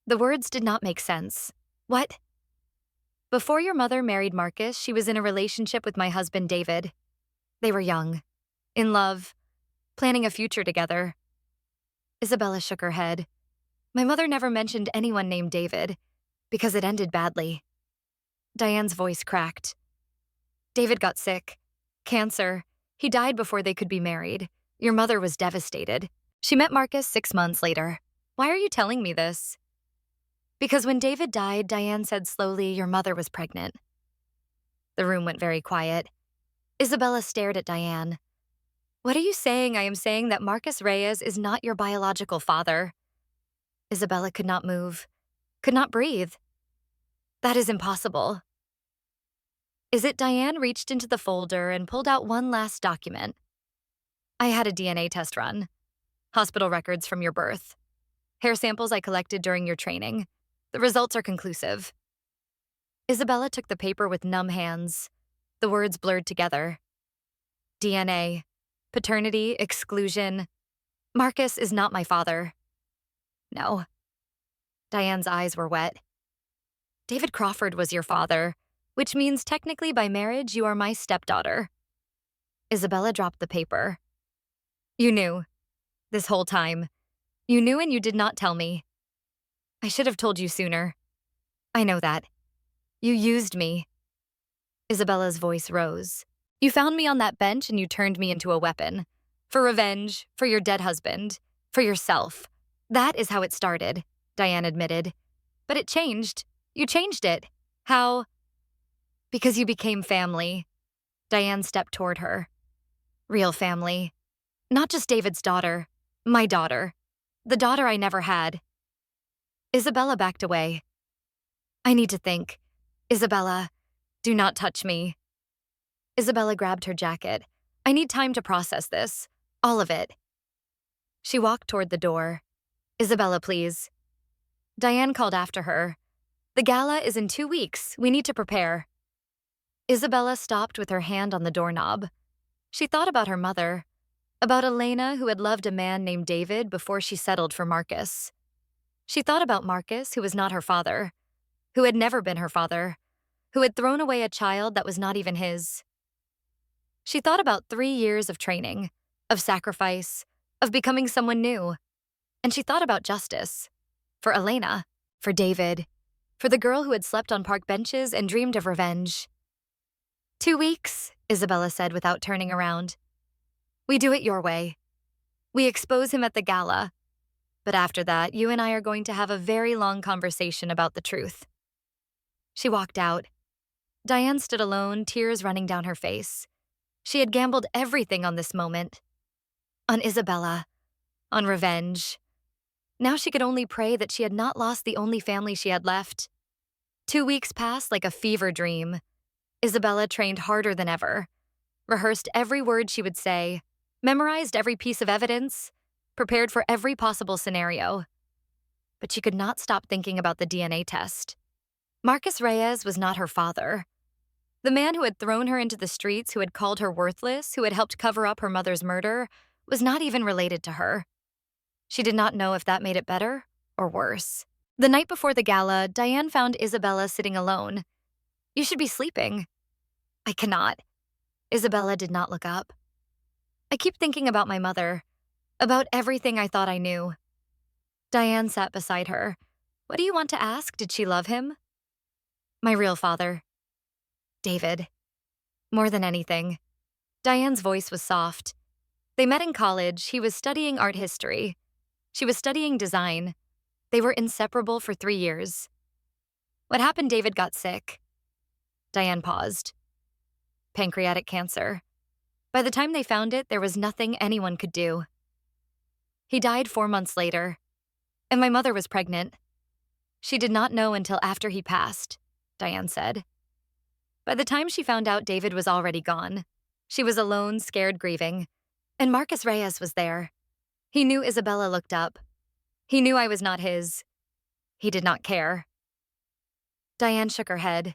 The words did not make sense. What? Before your mother married Marcus, she was in a relationship with my husband, David. They were young, in love, planning a future together. Isabella shook her head. My mother never mentioned anyone named David, because it ended badly. Diane's voice cracked. David got sick. Cancer. He died before they could be married. Your mother was devastated. She met Marcus 6 months later. Why are you telling me this? Because when David died, Diane said slowly, your mother was pregnant. The room went very quiet. Isabella stared at Diane. What are you saying? I am saying that Marcus Reyes is not your biological father. Isabella could not move, could not breathe. That is impossible. Is it? Diane reached into the folder and pulled out one last document. I had a DNA test run. Hospital records from your birth. Hair samples I collected during your training. The results are conclusive. Isabella took the paper with numb hands. The words blurred together. DNA. Paternity, exclusion. Marcus is not my father. No. Diane's eyes were wet. David Crawford was your father, which means technically by marriage you are my stepdaughter. Isabella dropped the paper. You knew. This whole time. You knew and you did not tell me. I should have told you sooner. I know that. You used me. Isabella's voice rose. You found me on that bench and you turned me into a weapon. For revenge, for your dead husband, for yourself. That is how it started, Diane admitted. But it changed. You changed it. How? Because you became family. Diane stepped toward her. Real family. Not just David's daughter. My daughter. The daughter I never had. Isabella backed away. I need to think. Isabella, do not touch me. Isabella grabbed her jacket. I need time to process this. All of it. She walked toward the door. Isabella, please. Diane called after her. The gala is in 2 weeks. We need to prepare. Isabella stopped with her hand on the doorknob. She thought about her mother, about Elena, who had loved a man named David before she settled for Marcus. She thought about Marcus, who was not her father, who had never been her father, who had thrown away a child that was not even his. She thought about 3 years of training, of sacrifice, of becoming someone new. And she thought about justice. For Elena, for David, for the girl who had slept on park benches and dreamed of revenge. 2 weeks, Isabella said without turning around. We do it your way. We expose him at the gala. But after that, you and I are going to have a very long conversation about the truth. She walked out. Diane stood alone, tears running down her face. She had gambled everything on this moment. On Isabella. On revenge. Now she could only pray that she had not lost the only family she had left. 2 weeks passed like a fever dream. Isabella trained harder than ever, rehearsed every word she would say, memorized every piece of evidence, prepared for every possible scenario. But she could not stop thinking about the DNA test. Marcus Reyes was not her father. The man who had thrown her into the streets, who had called her worthless, who had helped cover up her mother's murder, was not even related to her. She did not know if that made it better or worse. The night before the gala, Diane found Isabella sitting alone. You should be sleeping. I cannot. Isabella did not look up. I keep thinking about my mother, about everything I thought I knew. Diane sat beside her. What do you want to ask? Did she love him? My real father. David. More than anything. Diane's voice was soft. They met in college. He was studying art history. She was studying design. They were inseparable for 3 years. What happened? David got sick. Diane paused. Pancreatic cancer. By the time they found it, there was nothing anyone could do. He died 4 months later, and my mother was pregnant. She did not know until after he passed, Diane said. By the time she found out, David was already gone. She was alone, scared, grieving, and Marcus Reyes was there. He knew Isabella looked up. He knew I was not his. He did not care. Diane shook her head.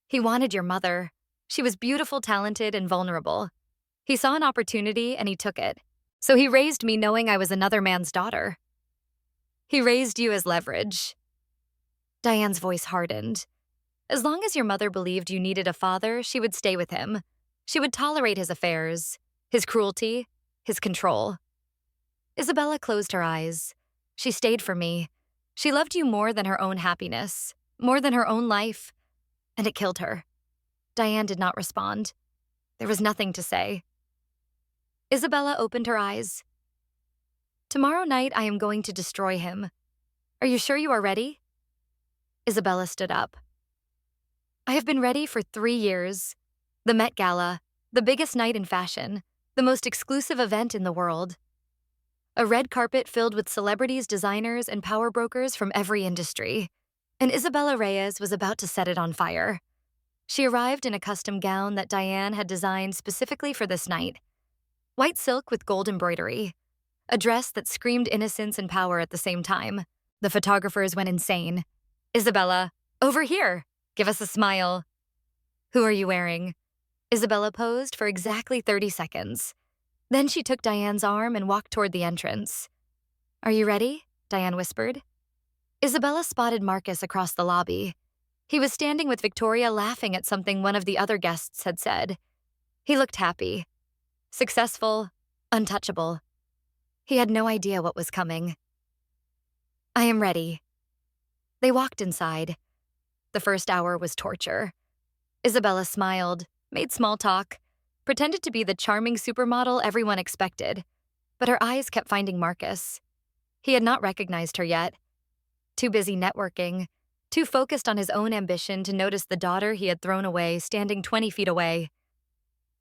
He wanted your mother. She was beautiful, talented, and vulnerable. He saw an opportunity and he took it. So he raised me knowing I was another man's daughter. He raised you as leverage. Diane's voice hardened. As long as your mother believed you needed a father, she would stay with him. She would tolerate his affairs, his cruelty, his control. Isabella closed her eyes. She stayed for me. She loved you more than her own happiness, more than her own life, and it killed her. Diane did not respond. There was nothing to say. Isabella opened her eyes. Tomorrow night I am going to destroy him. Are you sure you are ready? Isabella stood up. I have been ready for 3 years. The Met Gala, the biggest night in fashion, the most exclusive event in the world. A red carpet filled with celebrities, designers, and power brokers from every industry. And Isabella Reyes was about to set it on fire. She arrived in a custom gown that Diane had designed specifically for this night. White silk with gold embroidery. A dress that screamed innocence and power at the same time. The photographers went insane. Isabella, over here. Give us a smile. Who are you wearing? Isabella posed for exactly 30 seconds. Then she took Diane's arm and walked toward the entrance. Are you ready? Diane whispered. Isabella spotted Marcus across the lobby. He was standing with Victoria laughing at something one of the other guests had said. He looked happy. Successful. Untouchable. He had no idea what was coming. I am ready. They walked inside. The first hour was torture. Isabella smiled, made small talk, pretended to be the charming supermodel everyone expected, but her eyes kept finding Marcus. He had not recognized her yet. Too busy networking, too focused on his own ambition to notice the daughter he had thrown away standing 20 feet away.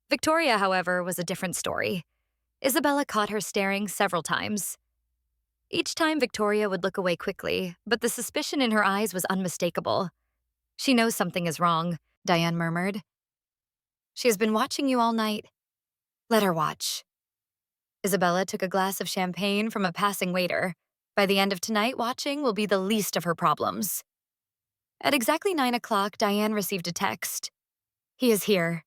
Victoria, however, was a different story. Isabella caught her staring several times. Each time Victoria would look away quickly, but the suspicion in her eyes was unmistakable. She knows something is wrong, Diane murmured. She has been watching you all night. Let her watch. Isabella took a glass of champagne from a passing waiter. By the end of tonight, watching will be the least of her problems. At exactly 9 o'clock, Diane received a text. He is here.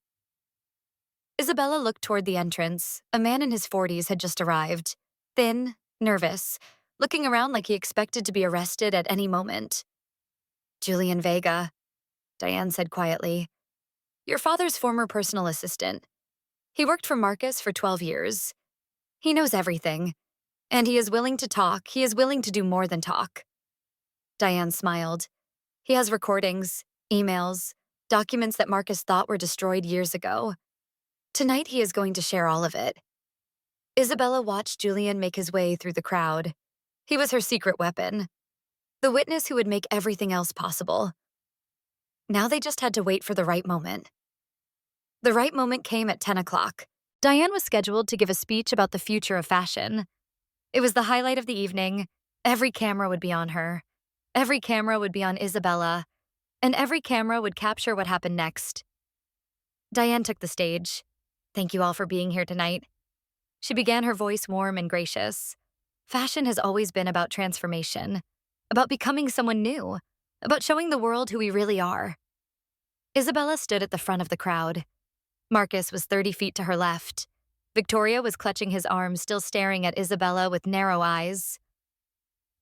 Isabella looked toward the entrance. A man in his 40s had just arrived. Thin, nervous, looking around like he expected to be arrested at any moment. Julian Vega, Diane said quietly. Your father's former personal assistant. He worked for Marcus for 12 years. He knows everything. And he is willing to talk. He is willing to do more than talk. Diane smiled. He has recordings, emails, documents that Marcus thought were destroyed years ago. Tonight he is going to share all of it. Isabella watched Julian make his way through the crowd. He was her secret weapon. The witness who would make everything else possible. Now they just had to wait for the right moment. The right moment came at 10 o'clock. Diane was scheduled to give a speech about the future of fashion. It was the highlight of the evening. Every camera would be on her. Every camera would be on Isabella. And every camera would capture what happened next. Diane took the stage. Thank you all for being here tonight. She began, her voice warm and gracious. Fashion has always been about transformation, about becoming someone new, about showing the world who we really are. Isabella stood at the front of the crowd. Marcus was 30 feet to her left. Victoria was clutching his arm, still staring at Isabella with narrow eyes.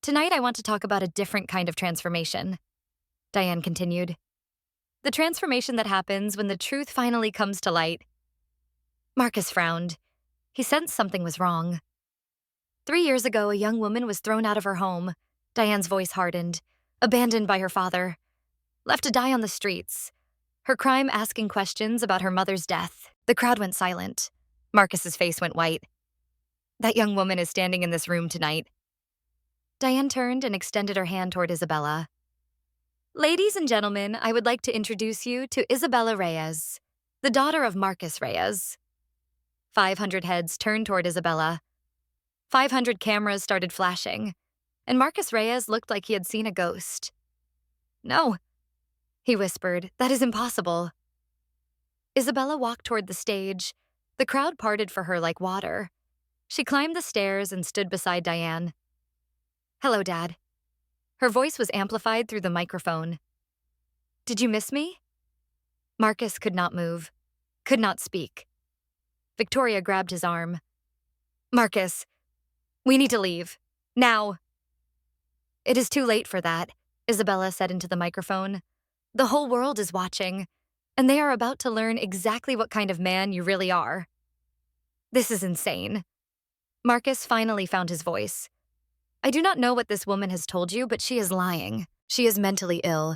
Tonight I want to talk about a different kind of transformation, Diane continued. The transformation that happens when the truth finally comes to light. Marcus frowned. He sensed something was wrong. 3 years ago, a young woman was thrown out of her home. Diane's voice hardened. Abandoned by her father. Left to die on the streets. Her crime asking questions about her mother's death. The crowd went silent. Marcus's face went white. That young woman is standing in this room tonight. Diane turned and extended her hand toward Isabella. Ladies and gentlemen, I would like to introduce you to Isabella Reyes, the daughter of Marcus Reyes. 500 heads turned toward Isabella. 500 cameras started flashing, and Marcus Reyes looked like he had seen a ghost. No, he whispered, that is impossible. Isabella walked toward the stage. The crowd parted for her like water. She climbed the stairs and stood beside Diane. Hello, Dad. Her voice was amplified through the microphone. Did you miss me? Marcus could not move, could not speak. Victoria grabbed his arm. Marcus, we need to leave. Now. It is too late for that, Isabella said into the microphone. The whole world is watching, and they are about to learn exactly what kind of man you really are. This is insane. Marcus finally found his voice. I do not know what this woman has told you, but she is lying. She is mentally ill.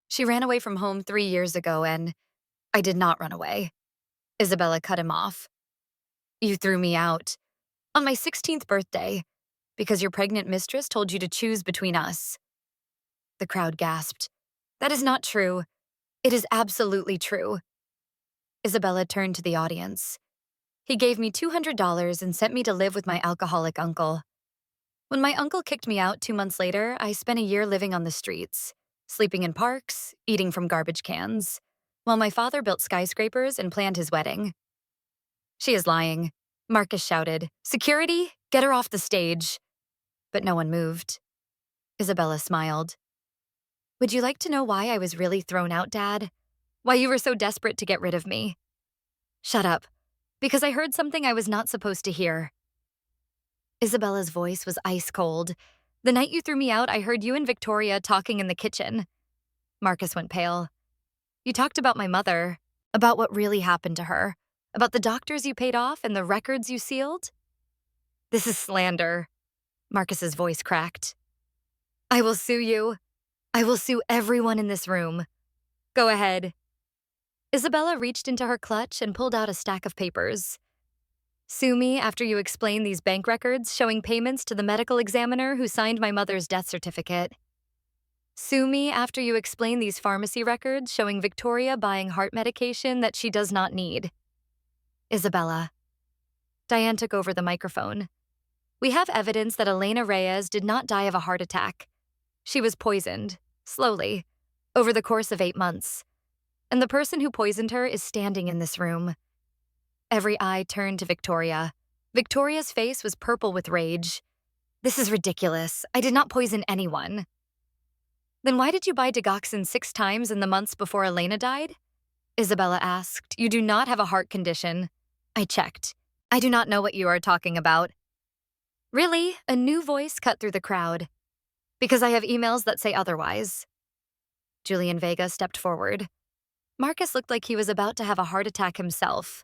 She ran away from home 3 years ago, and I did not run away. Isabella cut him off. You threw me out. On my 16th birthday, because your pregnant mistress told you to choose between us. The crowd gasped. That is not true. It is absolutely true. Isabella turned to the audience. He gave me $200 and sent me to live with my alcoholic uncle. When my uncle kicked me out 2 months later, I spent a year living on the streets, sleeping in parks, eating from garbage cans, while my father built skyscrapers and planned his wedding. She is lying, Marcus shouted. Security, get her off the stage. But no one moved. Isabella smiled. Would you like to know why I was really thrown out, Dad? Why you were so desperate to get rid of me? Shut up, because I heard something I was not supposed to hear. Isabella's voice was ice cold. The night you threw me out, I heard you and Victoria talking in the kitchen. Marcus went pale. You talked about my mother, about what really happened to her, about the doctors you paid off and the records you sealed? This is slander. Marcus's voice cracked. I will sue you. I will sue everyone in this room. Go ahead. Isabella reached into her clutch and pulled out a stack of papers. Sue me after you explain these bank records showing payments to the medical examiner who signed my mother's death certificate. Sue me after you explain these pharmacy records showing Victoria buying heart medication that she does not need. Isabella. Diane took over the microphone. We have evidence that Elena Reyes did not die of a heart attack. She was poisoned, slowly, over the course of 8 months. And the person who poisoned her is standing in this room. Every eye turned to Victoria. Victoria's face was purple with rage. This is ridiculous. I did not poison anyone. Then why did you buy digoxin 6 times in the months before Elena died? Isabella asked. You do not have a heart condition. I checked. I do not know what you are talking about. Really? A new voice cut through the crowd. Because I have emails that say otherwise. Julian Vega stepped forward. Marcus looked like he was about to have a heart attack himself.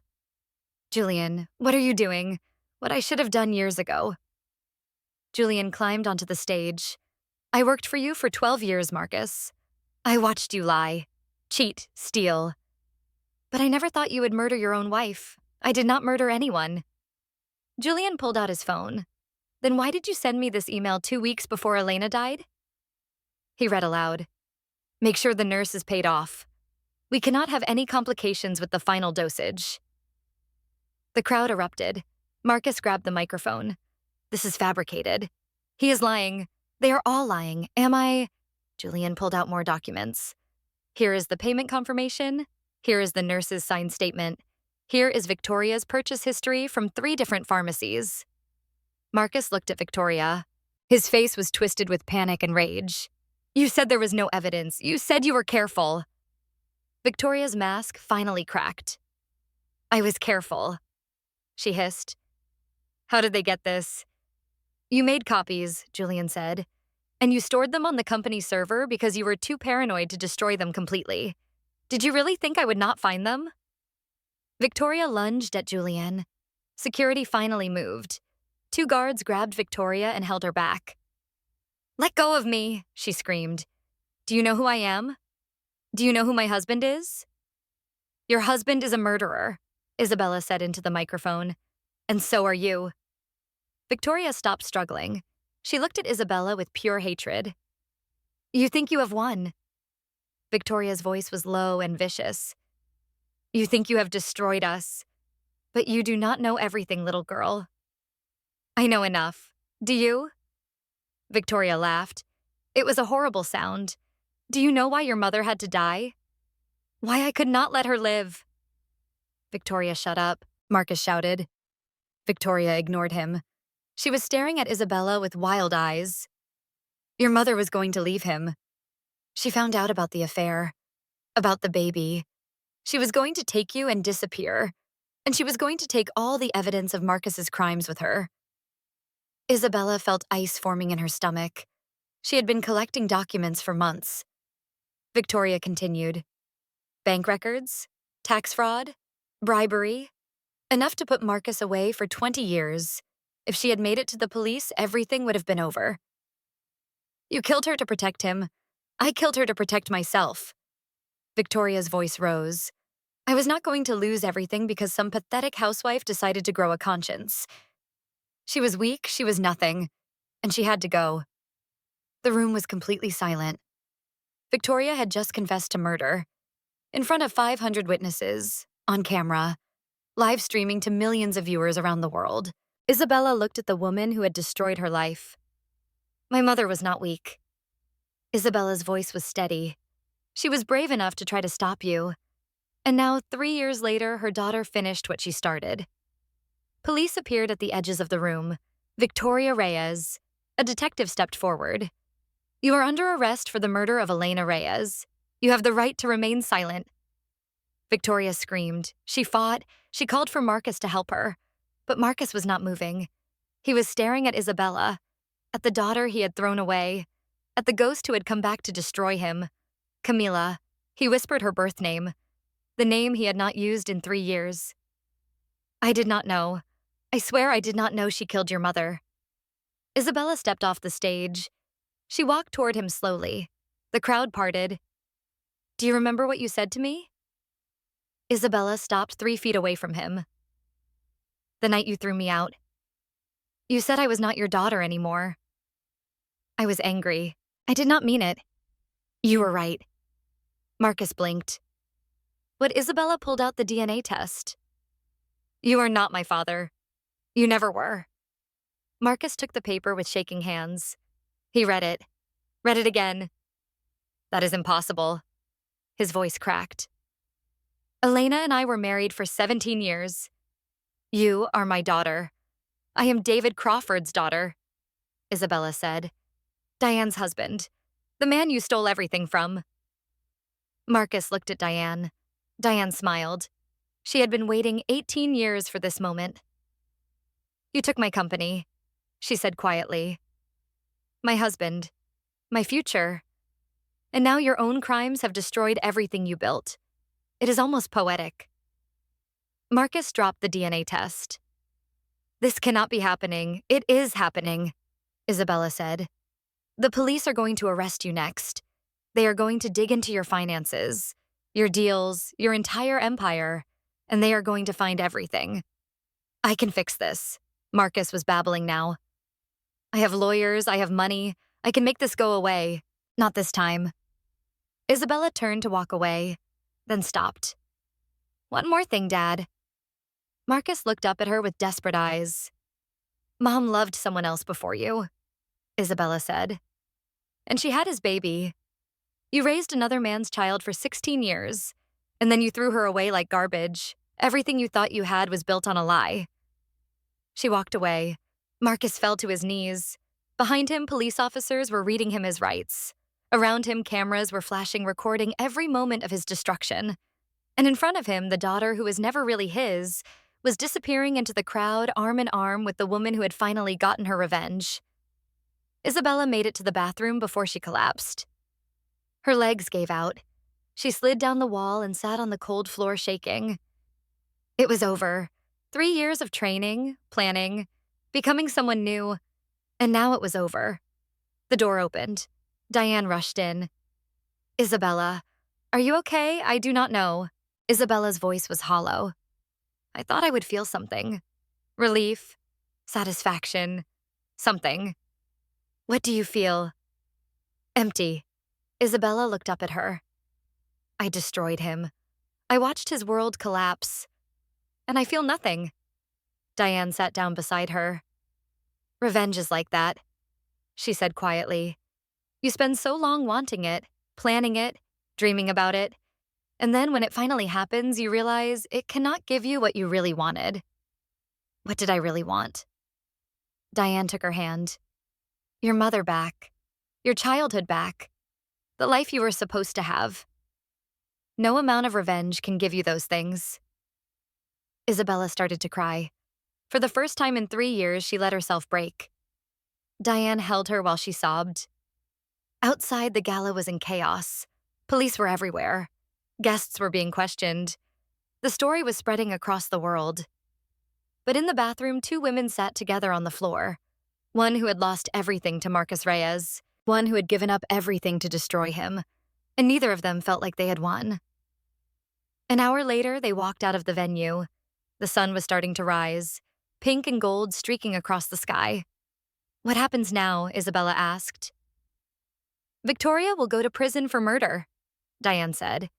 Julian, what are you doing? What I should have done years ago. Julian climbed onto the stage. I worked for you for 12 years, Marcus. I watched you lie, cheat, steal. But I never thought you would murder your own wife. I did not murder anyone. Julian pulled out his phone. Then why did you send me this email 2 weeks before Elena died? He read aloud. Make sure the nurse is paid off. We cannot have any complications with the final dosage. The crowd erupted. Marcus grabbed the microphone. This is fabricated. He is lying. They are all lying. Am I? Julian pulled out more documents. Here is the payment confirmation. Here is the nurse's signed statement. Here is Victoria's purchase history from 3 different pharmacies. Marcus looked at Victoria. His face was twisted with panic and rage. You said there was no evidence. You said you were careful. Victoria's mask finally cracked. I was careful, she hissed. How did they get this? You made copies, Julian said, and you stored them on the company server because you were too paranoid to destroy them completely. Did you really think I would not find them? Victoria lunged at Julian. Security finally moved. 2 guards grabbed Victoria and held her back. Let go of me, she screamed. Do you know who I am? Do you know who my husband is? Your husband is a murderer, Isabella said into the microphone. And so are you. Victoria stopped struggling. She looked at Isabella with pure hatred. You think you have won. Victoria's voice was low and vicious. You think you have destroyed us. But you do not know everything, little girl. I know enough. Do you? Victoria laughed. It was a horrible sound. Do you know why your mother had to die? Why I could not let her live? Victoria, shut up, Marcus shouted. Victoria ignored him. She was staring at Isabella with wild eyes. Your mother was going to leave him. She found out about the affair, about the baby. She was going to take you and disappear, and she was going to take all the evidence of Marcus's crimes with her. Isabella felt ice forming in her stomach. She had been collecting documents for months. Victoria continued. Bank records, tax fraud, bribery, enough to put Marcus away for 20 years. If she had made it to the police, everything would have been over. You killed her to protect him. I killed her to protect myself. Victoria's voice rose. I was not going to lose everything because some pathetic housewife decided to grow a conscience. She was weak, she was nothing, and she had to go. The room was completely silent. Victoria had just confessed to murder. In front of 500 witnesses, on camera, live streaming to millions of viewers around the world. Isabella looked at the woman who had destroyed her life. My mother was not weak. Isabella's voice was steady. She was brave enough to try to stop you. And now, 3 years later, her daughter finished what she started. Police appeared at the edges of the room. Victoria Reyes. A detective stepped forward. You are under arrest for the murder of Elena Reyes. You have the right to remain silent. Victoria screamed. She fought. She called for Marcus to help her. But Marcus was not moving. He was staring at Isabella, at the daughter he had thrown away, at the ghost who had come back to destroy him. Camila. He whispered her birth name, the name he had not used in 3 years. I did not know. I swear I did not know she killed your mother. Isabella stepped off the stage. She walked toward him slowly. The crowd parted. Do you remember what you said to me? Isabella stopped 3 feet away from him. The night you threw me out. You said I was not your daughter anymore. I was angry. I did not mean it. You were right. Marcus blinked. But Isabella pulled out the DNA test. You are not my father. You never were. Marcus took the paper with shaking hands. He read it again. That is impossible. His voice cracked. Elena and I were married for 17 years. You are my daughter. I am David Crawford's daughter, Isabella said. Diane's husband. The man you stole everything from. Marcus looked at Diane. Diane smiled. She had been waiting 18 years for this moment. You took my company, she said quietly. My husband. My future. And now your own crimes have destroyed everything you built. It is almost poetic. Marcus dropped the DNA test. This cannot be happening. It is happening, Isabella said. The police are going to arrest you next. They are going to dig into your finances, your deals, your entire empire, and they are going to find everything. I can fix this, Marcus was babbling now. I have lawyers, I have money. I can make this go away. Not this time. Isabella turned to walk away, then stopped. One more thing, Dad. Marcus looked up at her with desperate eyes. Mom loved someone else before you, Isabella said. And she had his baby. You raised another man's child for 16 years, and then you threw her away like garbage. Everything you thought you had was built on a lie. She walked away. Marcus fell to his knees. Behind him, police officers were reading him his rights. Around him, cameras were flashing, recording every moment of his destruction. And in front of him, the daughter who was never really his was disappearing into the crowd arm in arm with the woman who had finally gotten her revenge. Isabella made it to the bathroom before she collapsed. Her legs gave out. She slid down the wall and sat on the cold floor shaking. It was over. 3 years of training, planning, becoming someone new, and now it was over. The door opened. Diane rushed in. Isabella, are you okay? I do not know. Isabella's voice was hollow. I thought I would feel something. Relief, satisfaction, something. What do you feel? Empty. Isabella looked up at her. I destroyed him. I watched his world collapse. And I feel nothing. Diane sat down beside her. Revenge is like that, she said quietly. You spend so long wanting it, planning it, dreaming about it, and then when it finally happens, you realize it cannot give you what you really wanted. What did I really want? Diane took her hand. Your mother back. Your childhood back. The life you were supposed to have. No amount of revenge can give you those things. Isabella started to cry. For the first time in 3 years, she let herself break. Diane held her while she sobbed. Outside, the gala was in chaos. Police were everywhere. Guests were being questioned. The story was spreading across the world. But in the bathroom, 2 women sat together on the floor. One who had lost everything to Marcus Reyes, one who had given up everything to destroy him, and neither of them felt like they had won. An hour later, they walked out of the venue. The sun was starting to rise, pink and gold streaking across the sky. What happens now? Isabella asked. Victoria will go to prison for murder, Diane said.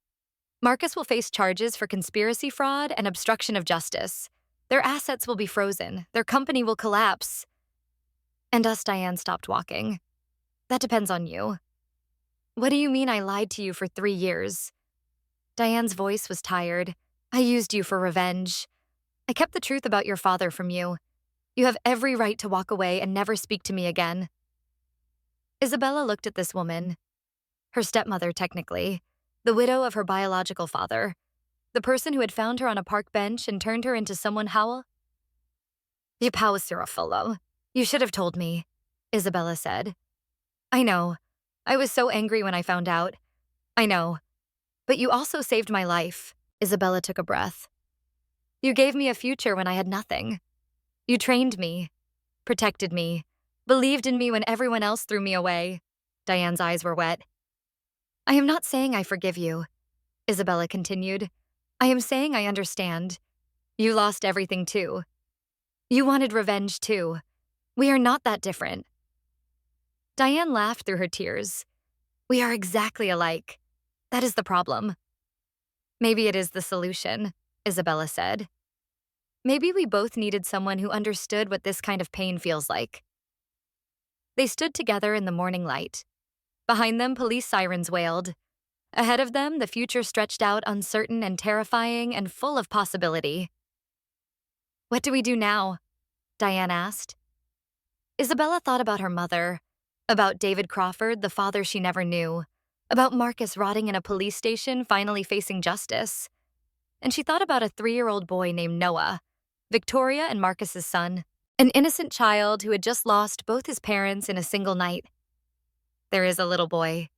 Marcus will face charges for conspiracy fraud and obstruction of justice. Their assets will be frozen. Their company will collapse. And us, Diane stopped walking. That depends on you. What do you mean I lied to you for 3 years? Diane's voice was tired. I used you for revenge. I kept the truth about your father from you. You have every right to walk away and never speak to me again. Isabella looked at this woman. Her stepmother, technically. The widow of her biological father. The person who had found her on a park bench and turned her into someone Howell. You pauserafolo. You should have told me, Isabella said. I know. I was so angry when I found out. I know. But you also saved my life. Isabella took a breath. You gave me a future when I had nothing. You trained me, protected me, believed in me when everyone else threw me away. Diane's eyes were wet. I am not saying I forgive you, Isabella continued. I am saying I understand. You lost everything too. You wanted revenge too. We are not that different. Diane laughed through her tears. We are exactly alike. That is the problem. Maybe it is the solution, Isabella said. Maybe we both needed someone who understood what this kind of pain feels like. They stood together in the morning light. Behind them, police sirens wailed. Ahead of them, the future stretched out uncertain and terrifying and full of possibility. What do we do now? Diane asked. Isabella thought about her mother, about David Crawford, the father she never knew, about Marcus rotting in a police station finally facing justice. And she thought about a 3-year-old boy named Noah, Victoria and Marcus's son, an innocent child who had just lost both his parents in a single night. There is a little boy,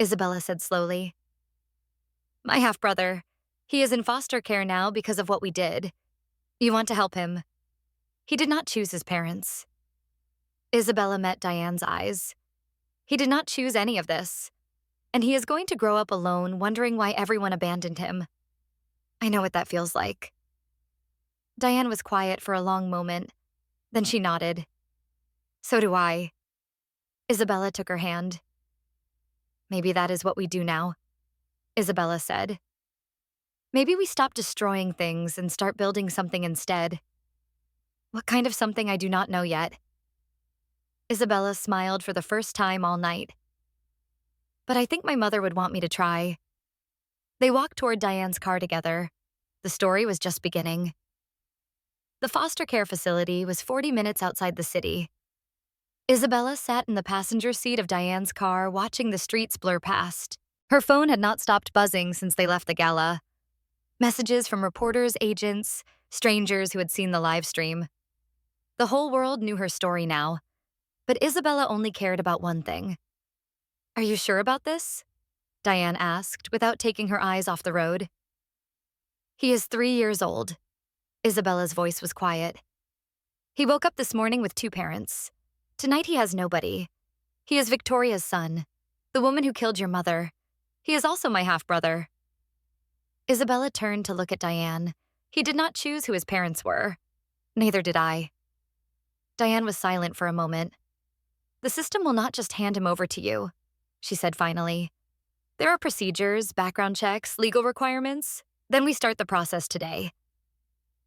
Isabella said slowly. My half-brother. He is in foster care now because of what we did. You want to help him. He did not choose his parents. Isabella met Diane's eyes. He did not choose any of this, and he is going to grow up alone, wondering why everyone abandoned him. I know what that feels like. Diane was quiet for a long moment. Then she nodded. So do I. Isabella took her hand. Maybe that is what we do now, Isabella said. Maybe we stop destroying things and start building something instead. What kind of something I do not know yet. Isabella smiled for the first time all night. But I think my mother would want me to try. They walked toward Diane's car together. The story was just beginning. The foster care facility was 40 minutes outside the city. Isabella sat in the passenger seat of Diane's car, watching the streets blur past. Her phone had not stopped buzzing since they left the gala. Messages from reporters, agents, strangers who had seen the live stream. The whole world knew her story now, but Isabella only cared about one thing. Are you sure about this? Diane asked, without taking her eyes off the road. He is 3 years old. Isabella's voice was quiet. He woke up this morning with 2 parents. Tonight he has nobody. He is Victoria's son, the woman who killed your mother. He is also my half-brother. Isabella turned to look at Diane. He did not choose who his parents were. Neither did I. Diane was silent for a moment. The system will not just hand him over to you, she said finally. There are procedures, background checks, legal requirements. Then we start the process today.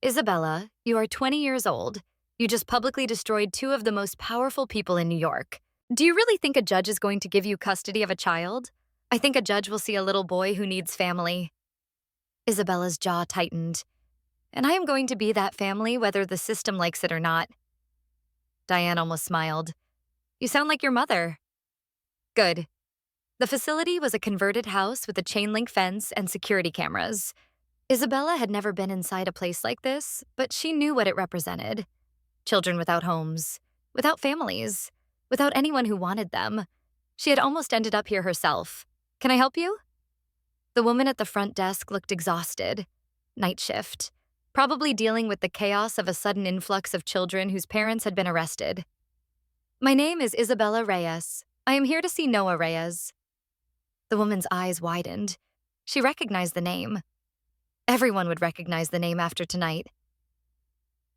Isabella, you are 20 years old. You just publicly destroyed 2 of the most powerful people in New York. Do you really think a judge is going to give you custody of a child? I think a judge will see a little boy who needs family. Isabella's jaw tightened. And I am going to be that family whether the system likes it or not. Diane almost smiled. You sound like your mother. Good. The facility was a converted house with a chain-link fence and security cameras. Isabella had never been inside a place like this, but she knew what it represented. Children without homes, without families, without anyone who wanted them. She had almost ended up here herself. Can I help you? The woman at the front desk looked exhausted. Night shift. Probably dealing with the chaos of a sudden influx of children whose parents had been arrested. My name is Isabella Reyes. I am here to see Noah Reyes. The woman's eyes widened. She recognized the name. Everyone would recognize the name after tonight.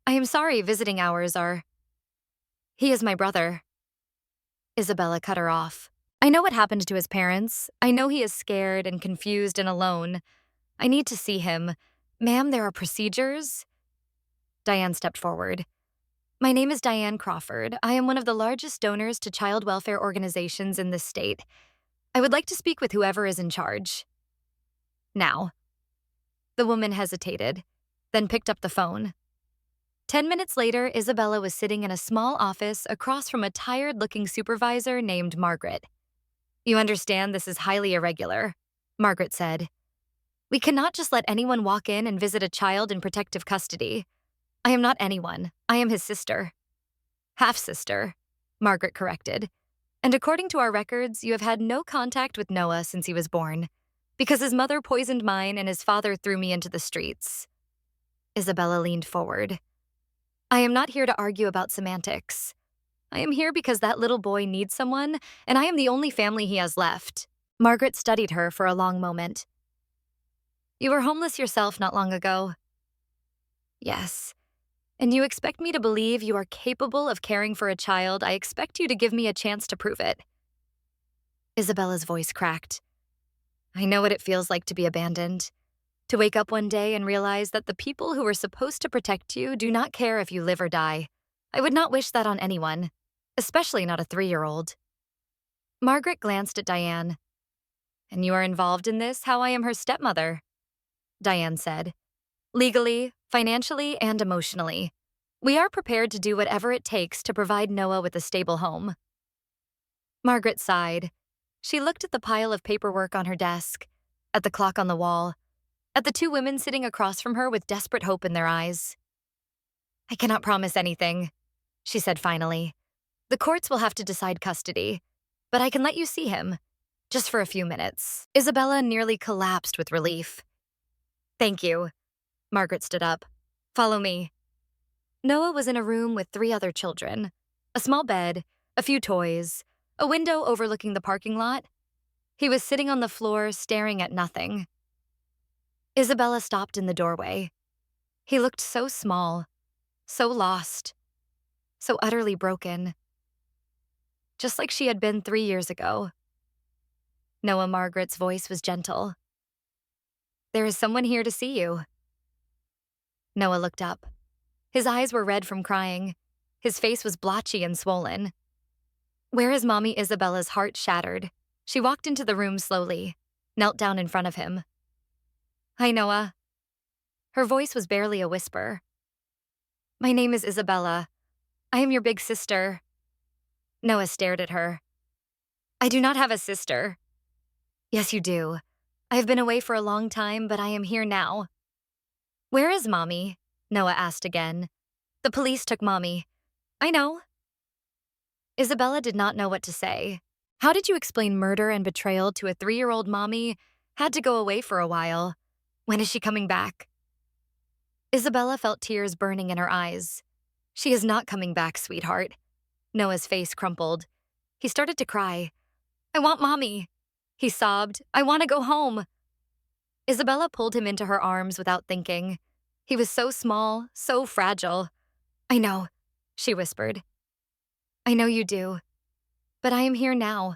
I am sorry visiting hours are... He is my brother. Isabella cut her off. I know what happened to his parents. I know he is scared and confused and alone. I need to see him. Ma'am, there are procedures. Diane stepped forward. My name is Diane Crawford. I am one of the largest donors to child welfare organizations in this state. I would like to speak with whoever is in charge. Now. The woman hesitated, then picked up the phone. 10 minutes later, Isabella was sitting in a small office across from a tired-looking supervisor named Margaret. You understand this is highly irregular, Margaret said. We cannot just let anyone walk in and visit a child in protective custody. I am not anyone. I am his sister. Half-sister, Margaret corrected. And according to our records, you have had no contact with Noah since he was born, because his mother poisoned mine and his father threw me into the streets. Isabella leaned forward. I am not here to argue about semantics. I am here because that little boy needs someone, and I am the only family he has left. Margaret studied her for a long moment. You were homeless yourself not long ago. Yes. And you expect me to believe you are capable of caring for a child. I expect you to give me a chance to prove it. Isabella's voice cracked. I know what it feels like to be abandoned. To wake up one day and realize that the people who were supposed to protect you do not care if you live or die. I would not wish that on anyone, especially not a 3-year-old. Margaret glanced at Diane. And you are involved in this how I am her stepmother, Diane said. Legally, financially, and emotionally. We are prepared to do whatever it takes to provide Noah with a stable home. Margaret sighed. She looked at the pile of paperwork on her desk, at the clock on the wall, at the two women sitting across from her with desperate hope in their eyes. I cannot promise anything, she said finally. The courts will have to decide custody, but I can let you see him, just for a few minutes. Isabella nearly collapsed with relief. Thank you. Margaret stood up. Follow me. Noah was in a room with 3 other children. A small bed, a few toys, a window overlooking the parking lot. He was sitting on the floor, staring at nothing. Isabella stopped in the doorway. He looked so small, so lost, so utterly broken. Just like she had been 3 years ago. Noah Margaret's voice was gentle. There is someone here to see you. Noah looked up. His eyes were red from crying. His face was blotchy and swollen. Where is Mommy? Isabella's heart shattered. She walked into the room slowly, knelt down in front of him. Hi, Noah. Her voice was barely a whisper. My name is Isabella. I am your big sister. Noah stared at her. I do not have a sister. Yes, you do. I have been away for a long time, but I am here now. Where is Mommy? Noah asked again. The police took Mommy. I know. Isabella did not know what to say. How did you explain murder and betrayal to a 3-year-old Mommy? Had to go away for a while. When is she coming back? Isabella felt tears burning in her eyes. She is not coming back, sweetheart. Noah's face crumpled. He started to cry. I want Mommy. He sobbed. I want to go home. Isabella pulled him into her arms without thinking. He was so small, so fragile. I know, she whispered. I know you do. But I am here now,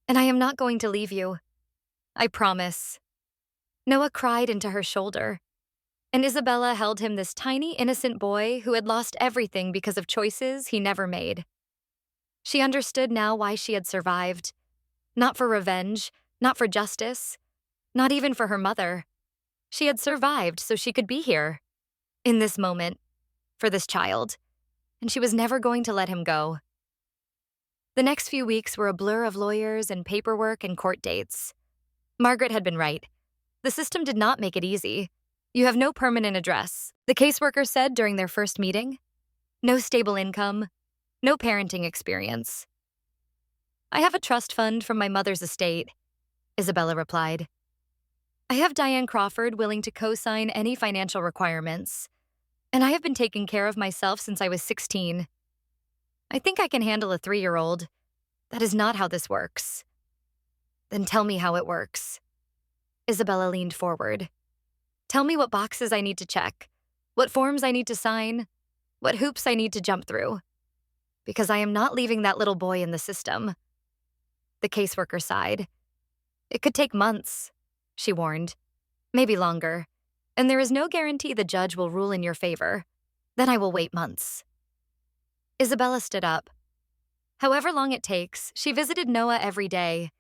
and I am not going to leave you. I promise. Noah cried into her shoulder, and Isabella held him, this tiny, innocent boy who had lost everything because of choices he never made. She understood now why she had survived. Not for revenge, not for justice, not even for her mother. She had survived so she could be here, in this moment, for this child, and she was never going to let him go. The next few weeks were a blur of lawyers and paperwork and court dates. Margaret had been right. The system did not make it easy. You have no permanent address, the caseworker said during their first meeting. No stable income, no parenting experience. I have a trust fund from my mother's estate, Isabella replied. I have Diane Crawford willing to co-sign any financial requirements, and I have been taking care of myself since I was 16. I think I can handle a 3-year-old. That is not how this works. Then tell me how it works. Isabella leaned forward. Tell me what boxes I need to check, what forms I need to sign, what hoops I need to jump through. Because I am not leaving that little boy in the system. The caseworker sighed. It could take months, she warned. Maybe longer. And there is no guarantee the judge will rule in your favor. Then I will wait months. Isabella stood up. However long it takes, she visited Noah every day.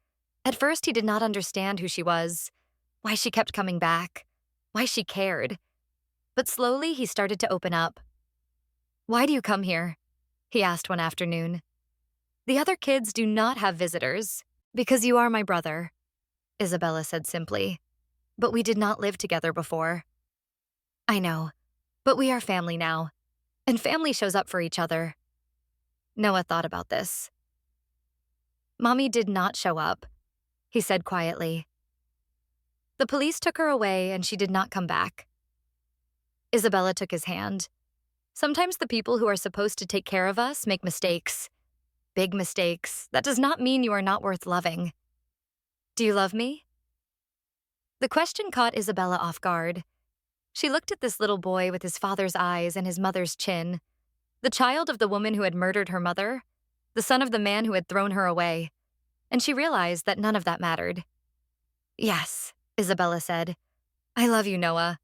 At first, he did not understand who she was, why she kept coming back, why she cared. But slowly, he started to open up. Why do you come here? He asked one afternoon. The other kids do not have visitors. Because you are my brother, Isabella said simply. But we did not live together before. I know, but we are family now, and family shows up for each other. Noah thought about this. Mommy did not show up, he said quietly. The police took her away and she did not come back. Isabella took his hand. Sometimes the people who are supposed to take care of us make mistakes. Big mistakes. That does not mean you are not worth loving. Do you love me? The question caught Isabella off guard. She looked at this little boy with his father's eyes and his mother's chin, the child of the woman who had murdered her mother, the son of the man who had thrown her away, and she realized that none of that mattered. Yes, Isabella said. I love you, Noah.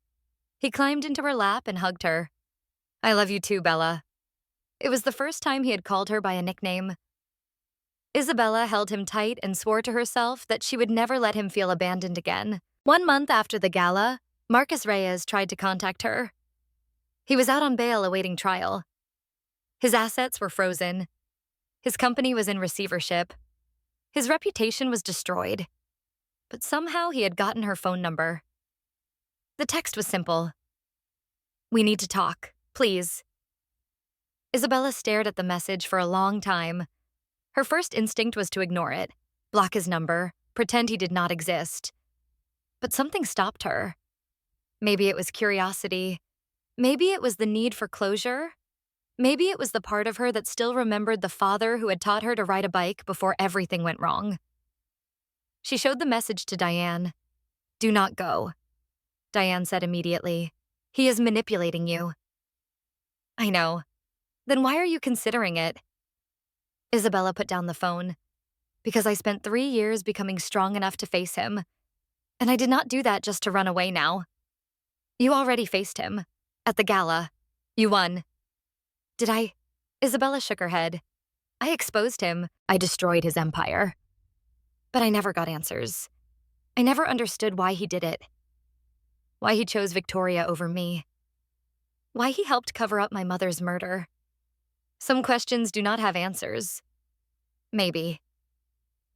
He climbed into her lap and hugged her. I love you too, Bella. It was the first time he had called her by a nickname. Isabella held him tight and swore to herself that she would never let him feel abandoned again. 1 month after the gala, Marcus Reyes tried to contact her. He was out on bail awaiting trial. His assets were frozen. His company was in receivership. His reputation was destroyed. But somehow he had gotten her phone number. The text was simple. "We need to talk, please." Isabella stared at the message for a long time. Her first instinct was to ignore it, block his number, pretend he did not exist. But something stopped her. Maybe it was curiosity. Maybe it was the need for closure. Maybe it was the part of her that still remembered the father who had taught her to ride a bike before everything went wrong. She showed the message to Diane. "Do not go," Diane said immediately. "He is manipulating you." "I know. Then why are you considering it?" Isabella put down the phone. "Because I spent 3 years becoming strong enough to face him. And I did not do that just to run away now. You already faced him. At the gala. You won." "Did I?" Isabella shook her head. "I exposed him. I destroyed his empire. But I never got answers. I never understood why he did it. Why he chose Victoria over me. Why he helped cover up my mother's murder. Some questions do not have answers. Maybe."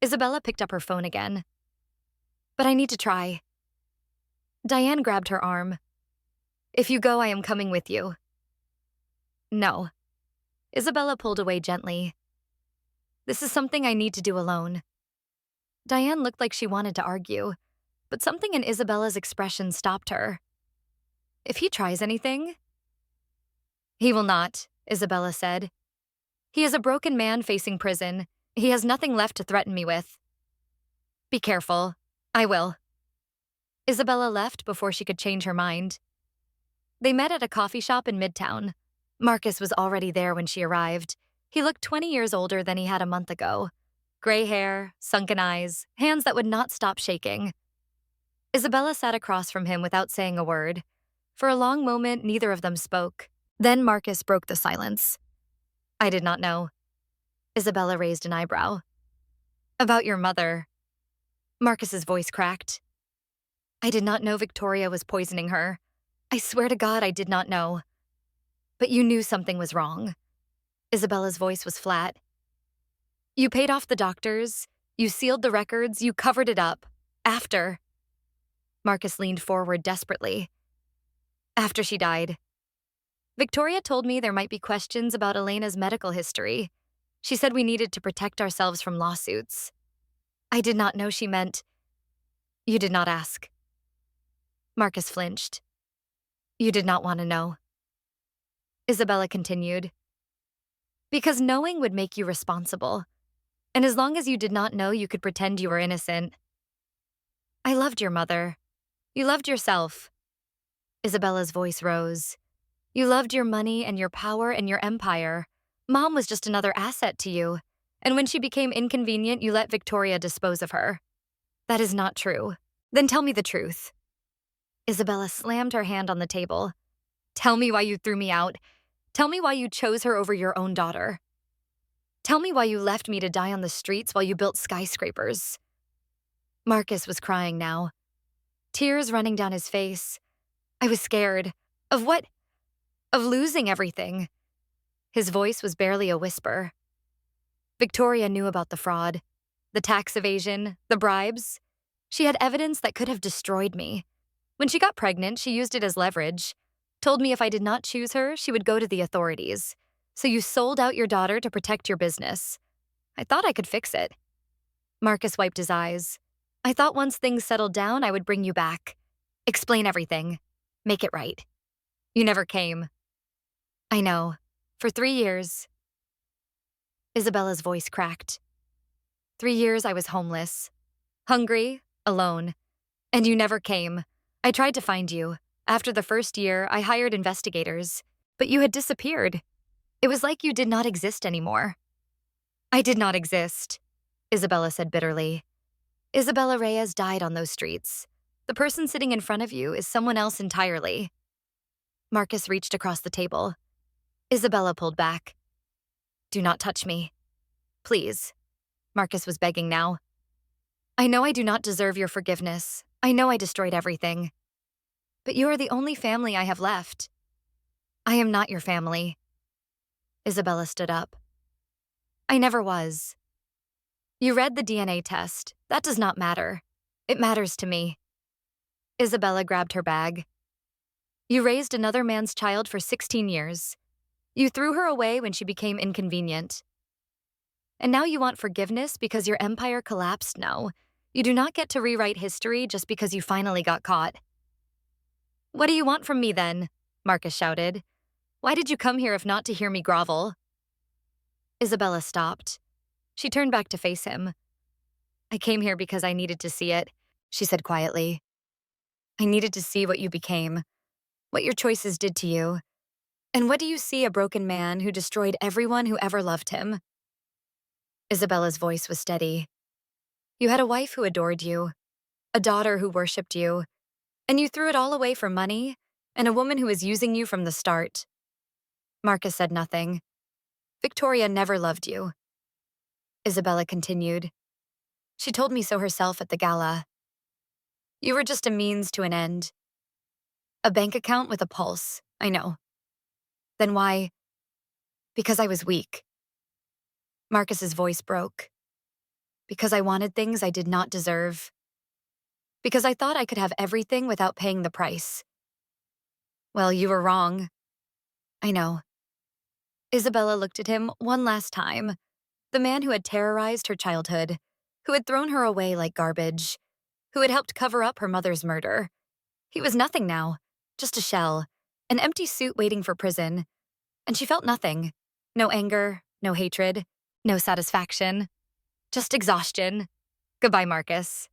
Isabella picked up her phone again. "But I need to try." Diane grabbed her arm. "If you go, I am coming with you." "No." Isabella pulled away gently. "This is something I need to do alone." Diane looked like she wanted to argue, but something in Isabella's expression stopped her. "If he tries anything?" "He will not," Isabella said. "He is a broken man facing prison. He has nothing left to threaten me with." "Be careful. I will." Isabella left before she could change her mind. They met at a coffee shop in Midtown. Marcus was already there when she arrived. He looked 20 years older than he had a month ago. Gray hair, sunken eyes, hands that would not stop shaking. Isabella sat across from him without saying a word. For a long moment, neither of them spoke. Then Marcus broke the silence. "I did not know." Isabella raised an eyebrow. "About your mother." Marcus's voice cracked. "I did not know Victoria was poisoning her. I swear to God I did not know." "But you knew something was wrong." Isabella's voice was flat. "You paid off the doctors. You sealed the records. You covered it up. After." Marcus leaned forward desperately. "After she died. Victoria told me there might be questions about Elena's medical history. She said we needed to protect ourselves from lawsuits. I did not know she meant—" "You did not ask." Marcus flinched. "You did not want to know." Isabella continued. "Because knowing would make you responsible. And as long as you did not know, you could pretend you were innocent. I loved your mother. You loved yourself." Isabella's voice rose. "You loved your money and your power and your empire. Mom was just another asset to you. And when she became inconvenient, you let Victoria dispose of her. That is not true. Then tell me the truth." Isabella slammed her hand on the table. "Tell me why you threw me out. Tell me why you chose her over your own daughter. Tell me why you left me to die on the streets while you built skyscrapers." Marcus was crying now, tears running down his face. "I was scared. Of what? Of losing everything." His voice was barely a whisper. "Victoria knew about the fraud, the tax evasion, the bribes. She had evidence that could have destroyed me. When she got pregnant, she used it as leverage. Told me if I did not choose her, she would go to the authorities. So you sold out your daughter to protect your business. I thought I could fix it." Marcus wiped his eyes. "I thought once things settled down, I would bring you back. Explain everything. Make it right. You never came." "I know. For 3 years." Isabella's voice cracked. 3 years I was homeless. Hungry, alone. And you never came. I tried to find you. After the first year, I hired investigators. But you had disappeared. It was like you did not exist anymore." "I did not exist," Isabella said bitterly. "Isabella Reyes died on those streets. The person sitting in front of you is someone else entirely." Marcus reached across the table. Isabella pulled back. "Do not touch me. Please." Marcus was begging now. "I know I do not deserve your forgiveness. I know I destroyed everything. But you are the only family I have left. I am not your family. Isabella stood up. I never was. You read the DNA test. That does not matter. It matters to me. Isabella grabbed her bag. You raised another man's child for 16 years. You threw her away when she became inconvenient. And now you want forgiveness because your empire collapsed? No. You do not get to rewrite history just because you finally got caught. What do you want from me then? Marcus shouted. Why did you come here if not to hear me grovel? Isabella stopped. She turned back to face him. I came here because I needed to see it, she said quietly. I needed to see what you became, what your choices did to you. And what do you see a broken man who destroyed everyone who ever loved him? Isabella's voice was steady. You had a wife who adored you, a daughter who worshipped you, and you threw it all away for money and a woman who was using you from the start. Marcus said nothing. Victoria never loved you. Isabella continued. She told me so herself at the gala. You were just a means to an end. A bank account with a pulse, I know. Then why? Because I was weak. Marcus's voice broke. Because I wanted things I did not deserve. Because I thought I could have everything without paying the price. Well, you were wrong. I know. Isabella looked at him one last time. The man who had terrorized her childhood, who had thrown her away like garbage, who had helped cover up her mother's murder. He was nothing now, just a shell, an empty suit waiting for prison. And she felt nothing. No anger, no hatred, no satisfaction. Just exhaustion. Goodbye, Marcus.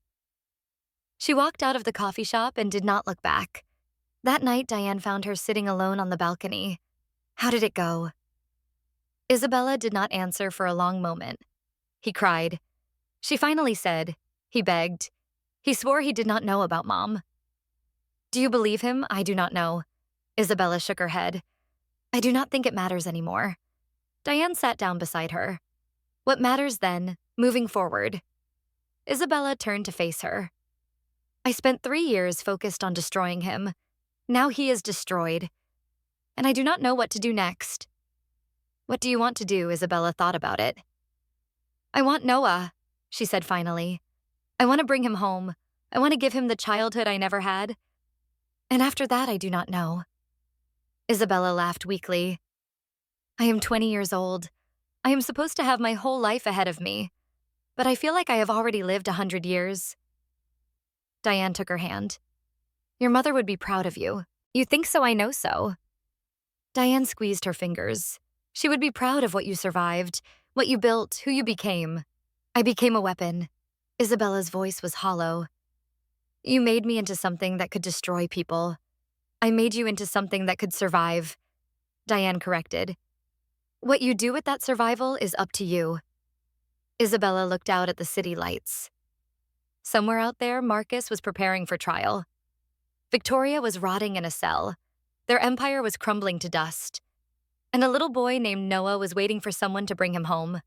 She walked out of the coffee shop and did not look back. That night, Diane found her sitting alone on the balcony. How did it go? Isabella did not answer for a long moment. He cried. She finally said. He begged. He swore he did not know about Mom. Do you believe him? I do not know. Isabella shook her head. I do not think it matters anymore. Diane sat down beside her. What matters then, moving forward? Isabella turned to face her. I spent 3 years focused on destroying him. Now he is destroyed. And I do not know what to do next. What do you want to do? Isabella thought about it. I want Noah, she said finally. I want to bring him home. I want to give him the childhood I never had. And after that, I do not know. Isabella laughed weakly. I am 20 years old. I am supposed to have my whole life ahead of me. But I feel like I have already lived 100 years. Diane took her hand. Your mother would be proud of you. You think so? I know so. Diane squeezed her fingers. She would be proud of what you survived, what you built, who you became. I became a weapon. Isabella's voice was hollow. You made me into something that could destroy people. I made you into something that could survive. Diane corrected. What you do with that survival is up to you. Isabella looked out at the city lights. Somewhere out there, Marcus was preparing for trial. Victoria was rotting in a cell. Their empire was crumbling to dust. And a little boy named Noah was waiting for someone to bring him home.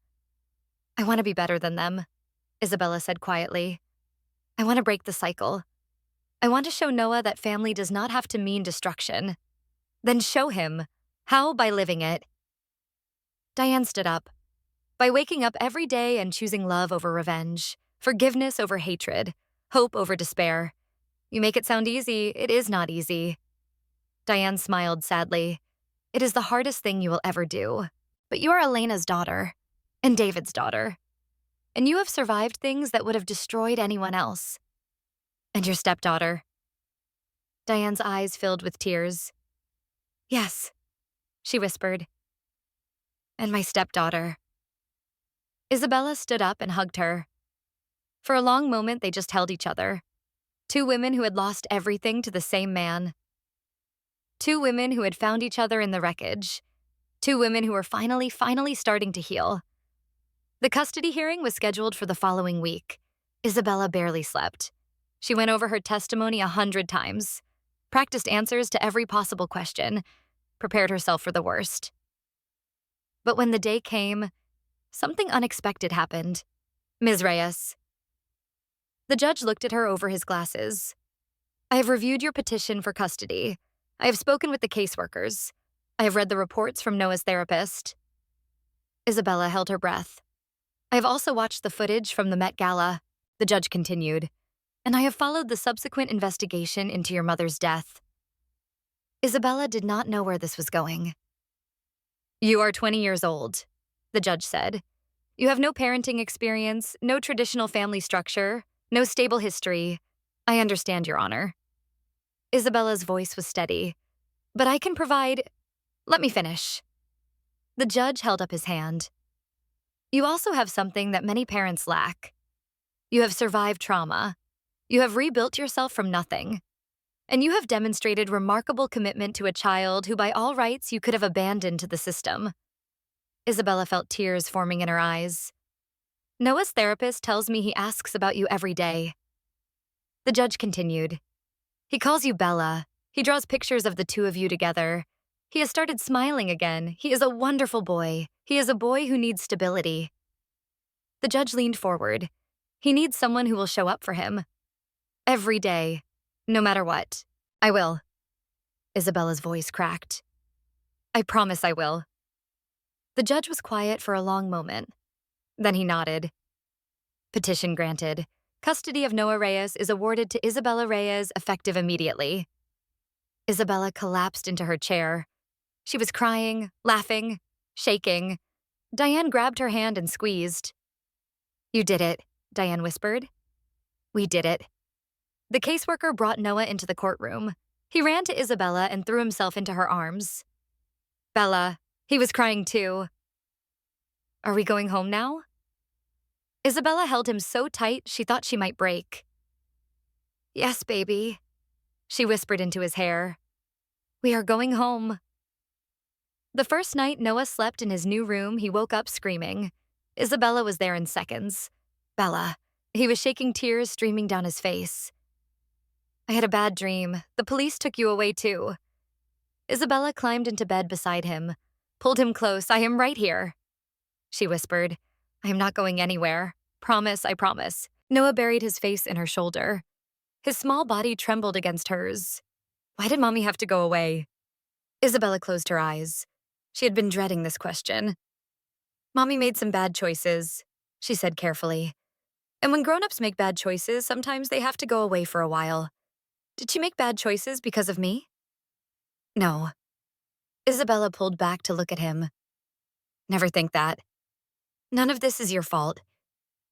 I want to be better than them, Isabella said quietly. I want to break the cycle. I want to show Noah that family does not have to mean destruction. Then show him. How? By living it. Diane stood up. By waking up every day and choosing love over revenge, forgiveness over hatred, hope over despair. You make it sound easy. It is not easy. Diane smiled sadly. It is the hardest thing you will ever do. But you are Elena's daughter, and David's daughter. And you have survived things that would have destroyed anyone else. And your stepdaughter. Diane's eyes filled with tears. Yes, she whispered. And my stepdaughter. Isabella stood up and hugged her. For a long moment, they just held each other. 2 women who had lost everything to the same man. 2 women who had found each other in the wreckage. 2 women who were finally starting to heal. The custody hearing was scheduled for the following week. Isabella barely slept. She went over her testimony 100 times, practiced answers to every possible question, prepared herself for the worst. But when the day came, something unexpected happened. Ms. Reyes. The judge looked at her over his glasses. I have reviewed your petition for custody. I have spoken with the caseworkers. I have read the reports from Noah's therapist. Isabella held her breath. I have also watched the footage from the Met Gala, the judge continued, and I have followed the subsequent investigation into your mother's death. Isabella did not know where this was going. You are 20 years old, the judge said. You have no parenting experience, no traditional family structure, no stable history. I understand, Your Honor. Isabella's voice was steady. But I can provide— Let me finish. The judge held up his hand. You also have something that many parents lack. You have survived trauma. You have rebuilt yourself from nothing. And you have demonstrated remarkable commitment to a child who by all rights you could have abandoned to the system. Isabella felt tears forming in her eyes. Noah's therapist tells me he asks about you every day. The judge continued. He calls you Bella. He draws pictures of the two of you together. He has started smiling again. He is a wonderful boy. He is a boy who needs stability. The judge leaned forward. He needs someone who will show up for him. Every day, no matter what. I will. Isabella's voice cracked. I promise I will. The judge was quiet for a long moment. Then he nodded. Petition granted. Custody of Noah Reyes is awarded to Isabella Reyes, effective immediately. Isabella collapsed into her chair. She was crying, laughing, shaking. Diane grabbed her hand and squeezed. You did it, Diane whispered. We did it. The caseworker brought Noah into the courtroom. He ran to Isabella and threw himself into her arms. Bella, he was crying too. Are we going home now? Isabella held him so tight she thought she might break. Yes, baby, she whispered into his hair. We are going home. The first night Noah slept in his new room, he woke up screaming. Isabella was there in seconds. Bella. He was shaking, tears streaming down his face. I had a bad dream. The police took you away too. Isabella climbed into bed beside him, pulled him close. I am right here, she whispered. I am not going anywhere. Promise, I promise. Noah buried his face in her shoulder. His small body trembled against hers. Why did Mommy have to go away? Isabella closed her eyes. She had been dreading this question. Mommy made some bad choices, she said carefully. And when grown-ups make bad choices, sometimes they have to go away for a while. Did she make bad choices because of me? No. Isabella pulled back to look at him. Never think that. None of this is your fault.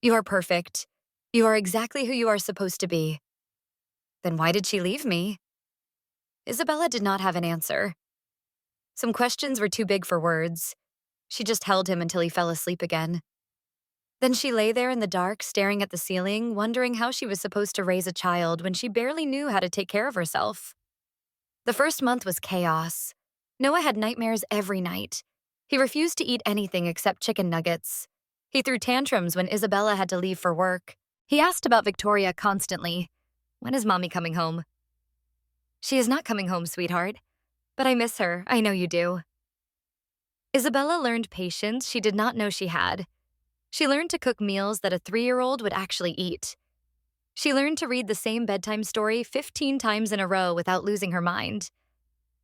You are perfect. You are exactly who you are supposed to be. Then why did she leave me? Isabella did not have an answer. Some questions were too big for words. She just held him until he fell asleep again. Then she lay there in the dark, staring at the ceiling, wondering how she was supposed to raise a child when she barely knew how to take care of herself. The first month was chaos. Noah had nightmares every night. He refused to eat anything except chicken nuggets. He threw tantrums when Isabella had to leave for work. He asked about Victoria constantly. When is Mommy coming home? She is not coming home, sweetheart. But I miss her. I know you do. Isabella learned patience she did not know she had. She learned to cook meals that a 3-year-old would actually eat. She learned to read the same bedtime story 15 times in a row without losing her mind.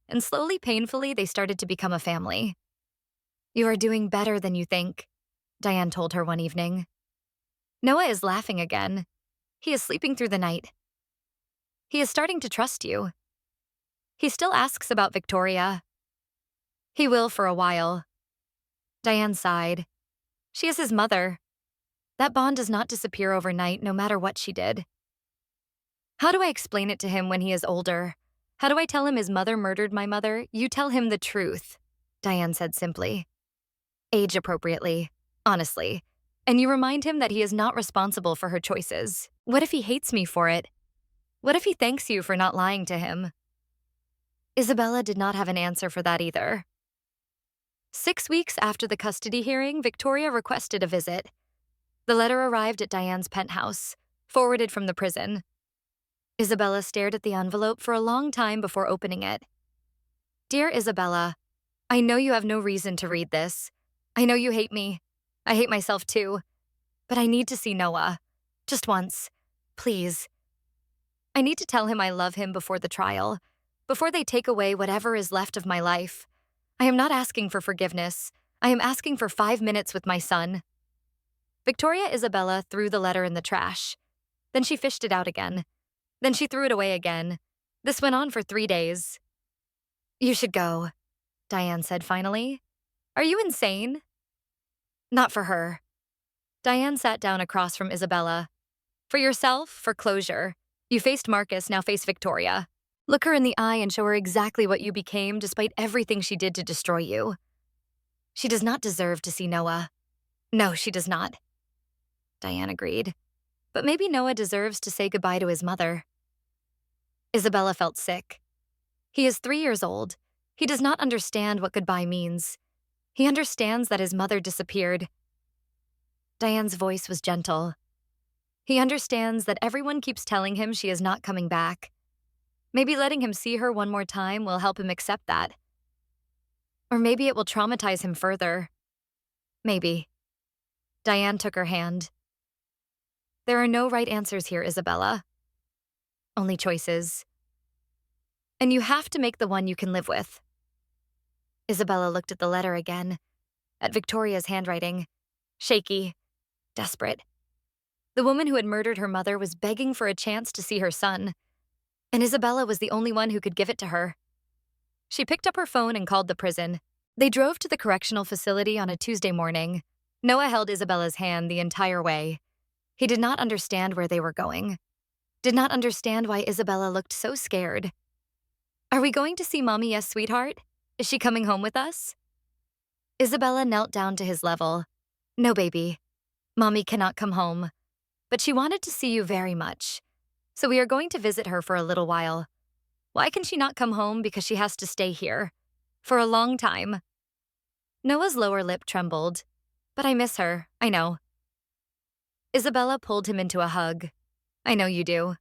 And slowly, painfully, they started to become a family. You are doing better than you think, Diane told her one evening. Noah is laughing again. He is sleeping through the night. He is starting to trust you. He still asks about Victoria. He will for a while. Diane sighed. She is his mother. That bond does not disappear overnight, no matter what she did. How do I explain it to him when he is older? How do I tell him his mother murdered my mother? You tell him the truth, Diane said simply. Age appropriately, honestly. And you remind him that he is not responsible for her choices. What if he hates me for it? What if he thanks you for not lying to him? Isabella did not have an answer for that either. 6 weeks after the custody hearing, Victoria requested a visit. The letter arrived at Diane's penthouse, forwarded from the prison. Isabella stared at the envelope for a long time before opening it. Dear Isabella, I know you have no reason to read this. I know you hate me. I hate myself too. But I need to see Noah. Just once. Please. I need to tell him I love him before the trial, before they take away whatever is left of my life. I am not asking for forgiveness. I am asking for 5 minutes with my son. Victoria Isabella threw the letter in the trash. Then she fished it out again. Then she threw it away again. This went on for 3 days. You should go, Diane said finally. Are you insane? Not for her. Diane sat down across from Isabella. For yourself, for closure. You faced Marcus, now face Victoria. Look her in the eye and show her exactly what you became despite everything she did to destroy you. She does not deserve to see Noah. No, she does not. Diane agreed. But maybe Noah deserves to say goodbye to his mother. Isabella felt sick. He is 3 years old. He does not understand what goodbye means. He understands that his mother disappeared. Diane's voice was gentle. He understands that everyone keeps telling him she is not coming back. Maybe letting him see her one more time will help him accept that. Or maybe it will traumatize him further. Maybe. Diane took her hand. There are no right answers here, Isabella. Only choices. And you have to make the one you can live with. Isabella looked at the letter again, at Victoria's handwriting. Shaky, desperate. The woman who had murdered her mother was begging for a chance to see her son, and Isabella was the only one who could give it to her. She picked up her phone and called the prison. They drove to the correctional facility on a Tuesday morning. Noah held Isabella's hand the entire way. He did not understand where they were going. Did not understand why Isabella looked so scared. Are we going to see Mommy, yes, sweetheart? Is she coming home with us? Isabella knelt down to his level. No, baby. Mommy cannot come home. But she wanted to see you very much. So we are going to visit her for a little while. Why can she not come home? Because she has to stay here. For a long time. Noah's lower lip trembled. But I miss her, I know. Isabella pulled him into a hug. I know you do.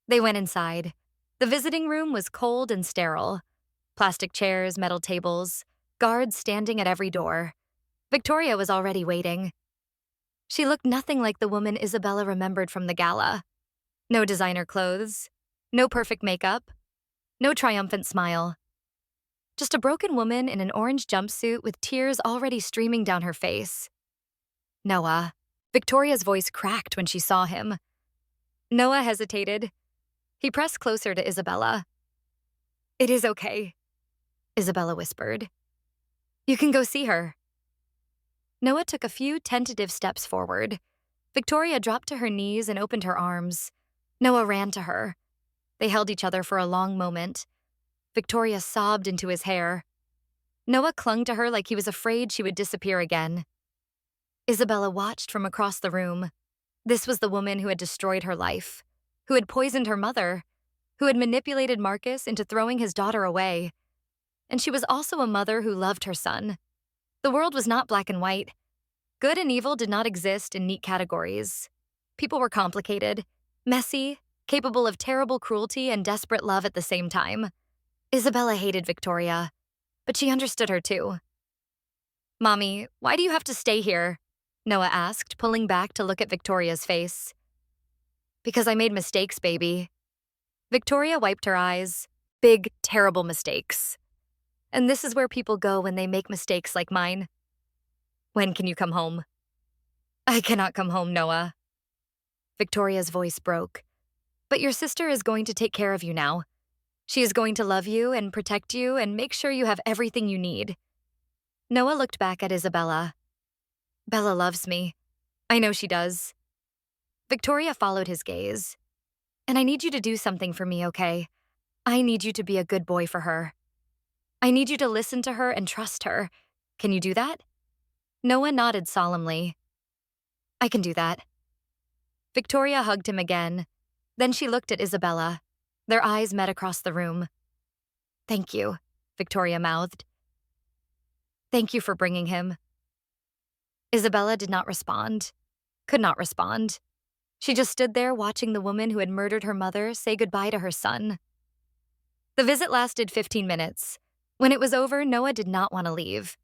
They went inside. The visiting room was cold and sterile. Plastic chairs, metal tables, guards standing at every door. Victoria was already waiting. She looked nothing like the woman Isabella remembered from the gala. No designer clothes, no perfect makeup, no triumphant smile. Just a broken woman in an orange jumpsuit with tears already streaming down her face. Noah. Victoria's voice cracked when she saw him. Noah hesitated. He pressed closer to Isabella. It is okay, Isabella whispered. You can go see her. Noah took a few tentative steps forward. Victoria dropped to her knees and opened her arms. Noah ran to her. They held each other for a long moment. Victoria sobbed into his hair. Noah clung to her like he was afraid she would disappear again. Isabella watched from across the room. This was the woman who had destroyed her life, who had poisoned her mother, who had manipulated Marcus into throwing his daughter away. And she was also a mother who loved her son. The world was not black and white. Good and evil did not exist in neat categories. People were complicated, messy, capable of terrible cruelty and desperate love at the same time. Isabella hated Victoria, but she understood her too. Mommy, why do you have to stay here? Noah asked, pulling back to look at Victoria's face. Because I made mistakes, baby. Victoria wiped her eyes. Big, terrible mistakes. And this is where people go when they make mistakes like mine. When can you come home? I cannot come home, Noah. Victoria's voice broke. But your sister is going to take care of you now. She is going to love you and protect you and make sure you have everything you need. Noah looked back at Isabella. Bella loves me. I know she does. Victoria followed his gaze. And I need you to do something for me, okay? I need you to be a good boy for her. I need you to listen to her and trust her. Can you do that? Noah nodded solemnly. I can do that. Victoria hugged him again. Then she looked at Isabella. Their eyes met across the room. Thank you, Victoria mouthed. Thank you for bringing him. Isabella did not respond. Could not respond. She just stood there watching the woman who had murdered her mother say goodbye to her son. The visit lasted 15 minutes. When it was over, Noah did not want to leave.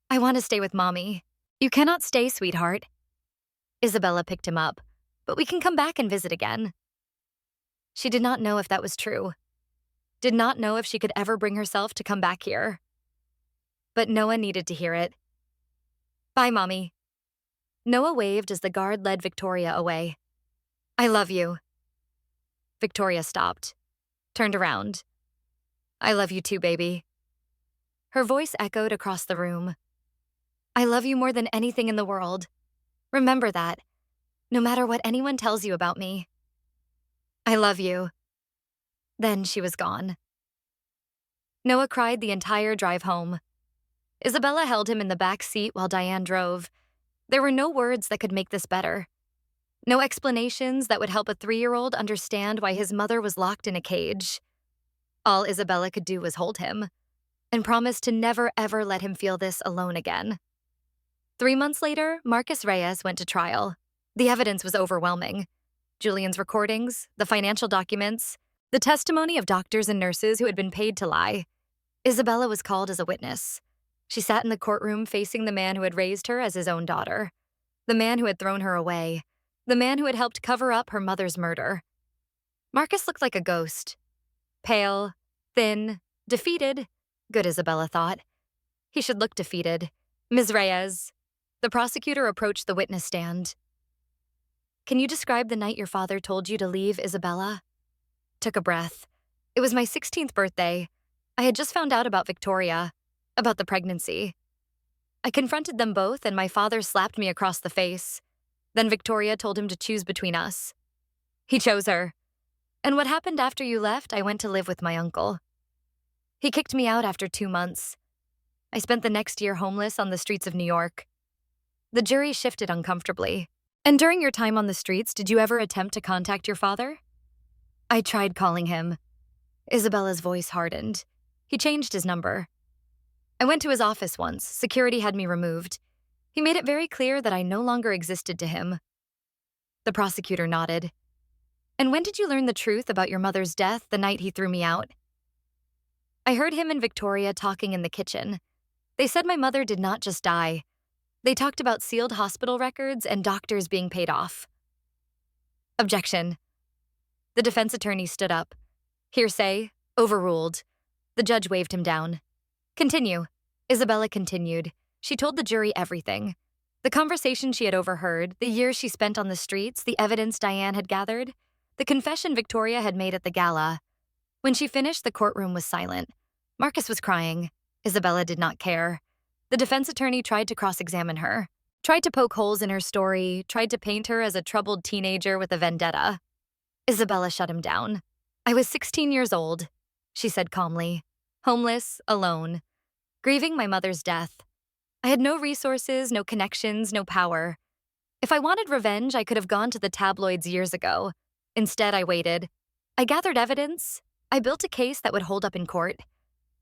I want to stay with Mommy. You cannot stay, sweetheart. Isabella picked him up, but we can come back and visit again. She did not know if that was true. Did not know if she could ever bring herself to come back here. but Noah needed to hear it. Bye, Mommy. Noah waved as the guard led Victoria away. I love you. Victoria stopped, turned around. I love you too, baby. Her voice echoed across the room. I love you more than anything in the world. Remember that, no matter what anyone tells you about me. I love you. Then she was gone. Noah cried the entire drive home. Isabella held him in the back seat while Diane drove. There were no words that could make this better. No explanations that would help a 3-year-old understand why his mother was locked in a cage. All Isabella could do was hold him and promise to never ever let him feel this alone again. 3 months later, Marcus Reyes went to trial. The evidence was overwhelming. Julian's recordings, the financial documents, the testimony of doctors and nurses who had been paid to lie. Isabella was called as a witness. She sat in the courtroom facing the man who had raised her as his own daughter, the man who had thrown her away, the man who had helped cover up her mother's murder. Marcus looked like a ghost. Pale, thin, defeated. Good, Isabella thought. He should look defeated. Ms. Reyes. The prosecutor approached the witness stand. Can you describe the night your father told you to leave, Isabella? Took a breath. It was my 16th birthday. I had just found out about Victoria, about the pregnancy. I confronted them both, and my father slapped me across the face. Then Victoria told him to choose between us. He chose her. And what happened after you left, I went to live with my uncle. He kicked me out after 2 months. I spent the next year homeless on the streets of New York. The jury shifted uncomfortably. And during your time on the streets, did you ever attempt to contact your father? I tried calling him. Isabella's voice hardened. He changed his number. I went to his office once. Security had me removed. He made it very clear that I no longer existed to him. The prosecutor nodded. And when did you learn the truth about your mother's death the night he threw me out? I heard him and Victoria talking in the kitchen. They said my mother did not just die. They talked about sealed hospital records and doctors being paid off. Objection. The defense attorney stood up. Hearsay, overruled. The judge waved him down. Continue. Isabella continued. She told the jury everything. The conversation she had overheard, the years she spent on the streets, the evidence Diane had gathered, the confession Victoria had made at the gala. When she finished, the courtroom was silent. Marcus was crying. Isabella did not care. The defense attorney tried to cross-examine her, tried to poke holes in her story, tried to paint her as a troubled teenager with a vendetta. Isabella shut him down. I was 16 years old, she said calmly, homeless, alone, grieving my mother's death. I had no resources, no connections, no power. If I wanted revenge, I could have gone to the tabloids years ago. Instead, I waited. I gathered evidence. I built a case that would hold up in court.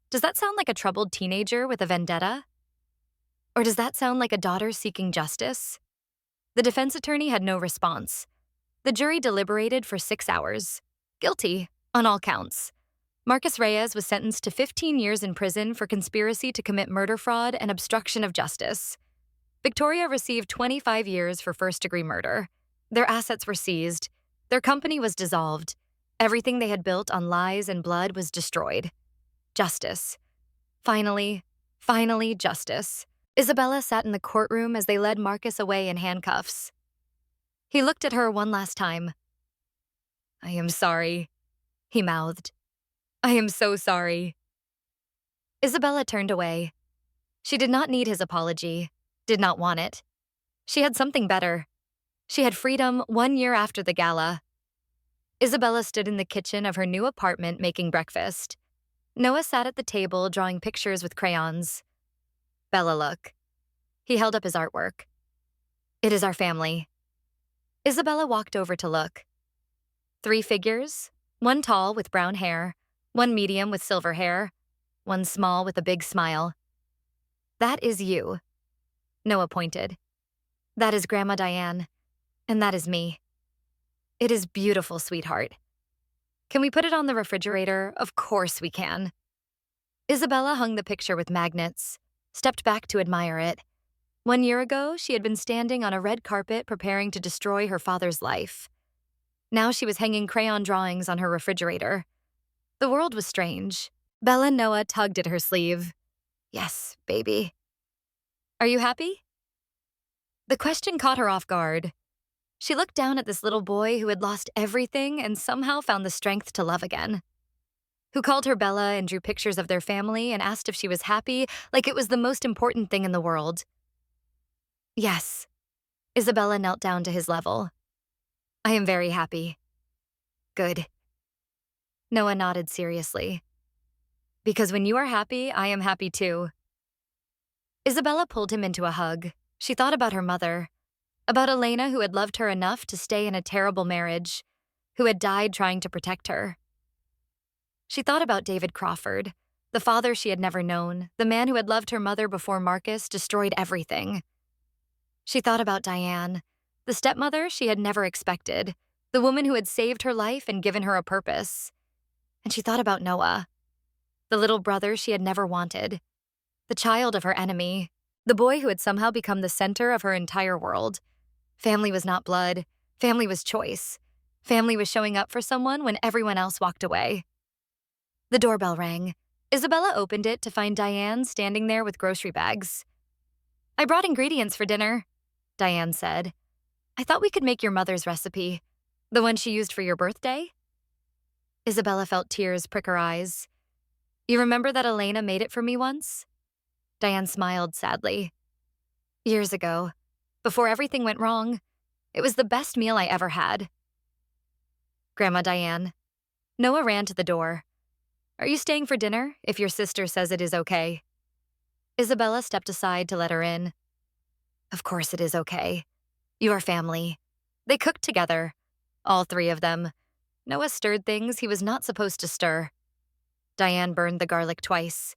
Does that sound like a troubled teenager with a vendetta? Or does that sound like a daughter seeking justice? The defense attorney had no response. The jury deliberated for 6 hours. Guilty, on all counts. Marcus Reyes was sentenced to 15 years in prison for conspiracy to commit murder fraud and obstruction of justice. Victoria received 25 years for first-degree murder. Their assets were seized. Their company was dissolved. Everything they had built on lies and blood was destroyed. Justice. Finally, justice. Isabella sat in the courtroom as they led Marcus away in handcuffs. He looked at her one last time. I am sorry, he mouthed. I am so sorry. Isabella turned away. She did not need his apology, did not want it. She had something better. She had freedom 1 year after the gala. Isabella stood in the kitchen of her new apartment making breakfast. Noah sat at the table drawing pictures with crayons. Bella, look. He held up his artwork. It is our family. Isabella walked over to look. 3 figures, one tall with brown hair, one medium with silver hair, one small with a big smile. That is you. Noah pointed. That is Grandma Diane, and that is me. It is beautiful, sweetheart. Can we put it on the refrigerator? Of course we can. Isabella hung the picture with magnets, stepped back to admire it. 1 year ago, she had been standing on a red carpet preparing to destroy her father's life. Now she was hanging crayon drawings on her refrigerator. The world was strange. Bella Noah tugged at her sleeve. Yes, baby. Are you happy? The question caught her off guard. She looked down at this little boy who had lost everything and somehow found the strength to love again, who called her Bella and drew pictures of their family and asked if she was happy like it was the most important thing in the world. Yes. Isabella knelt down to his level. I am very happy. Good. Noah nodded seriously. Because when you are happy, I am happy too. Isabella pulled him into a hug. She thought about her mother, about Elena who had loved her enough to stay in a terrible marriage, who had died trying to protect her. She thought about David Crawford, the father she had never known, the man who had loved her mother before Marcus destroyed everything. She thought about Diane, the stepmother she had never expected, the woman who had saved her life and given her a purpose. And she thought about Noah, the little brother she had never wanted, the child of her enemy, the boy who had somehow become the center of her entire world. Family was not blood. Family was choice. Family was showing up for someone when everyone else walked away. The doorbell rang. Isabella opened it to find Diane standing there with grocery bags. I brought ingredients for dinner, Diane said. I thought we could make your mother's recipe, the one she used for your birthday. Isabella felt tears prick her eyes. You remember that Elena made it for me once? Diane smiled sadly. Years ago, before everything went wrong, it was the best meal I ever had. Grandma Diane. Noah ran to the door. Are you staying for dinner if your sister says it is okay? Isabella stepped aside to let her in. Of course it is okay. You are family. They cooked together, all three of them. Noah stirred things he was not supposed to stir. Diane burned the garlic twice.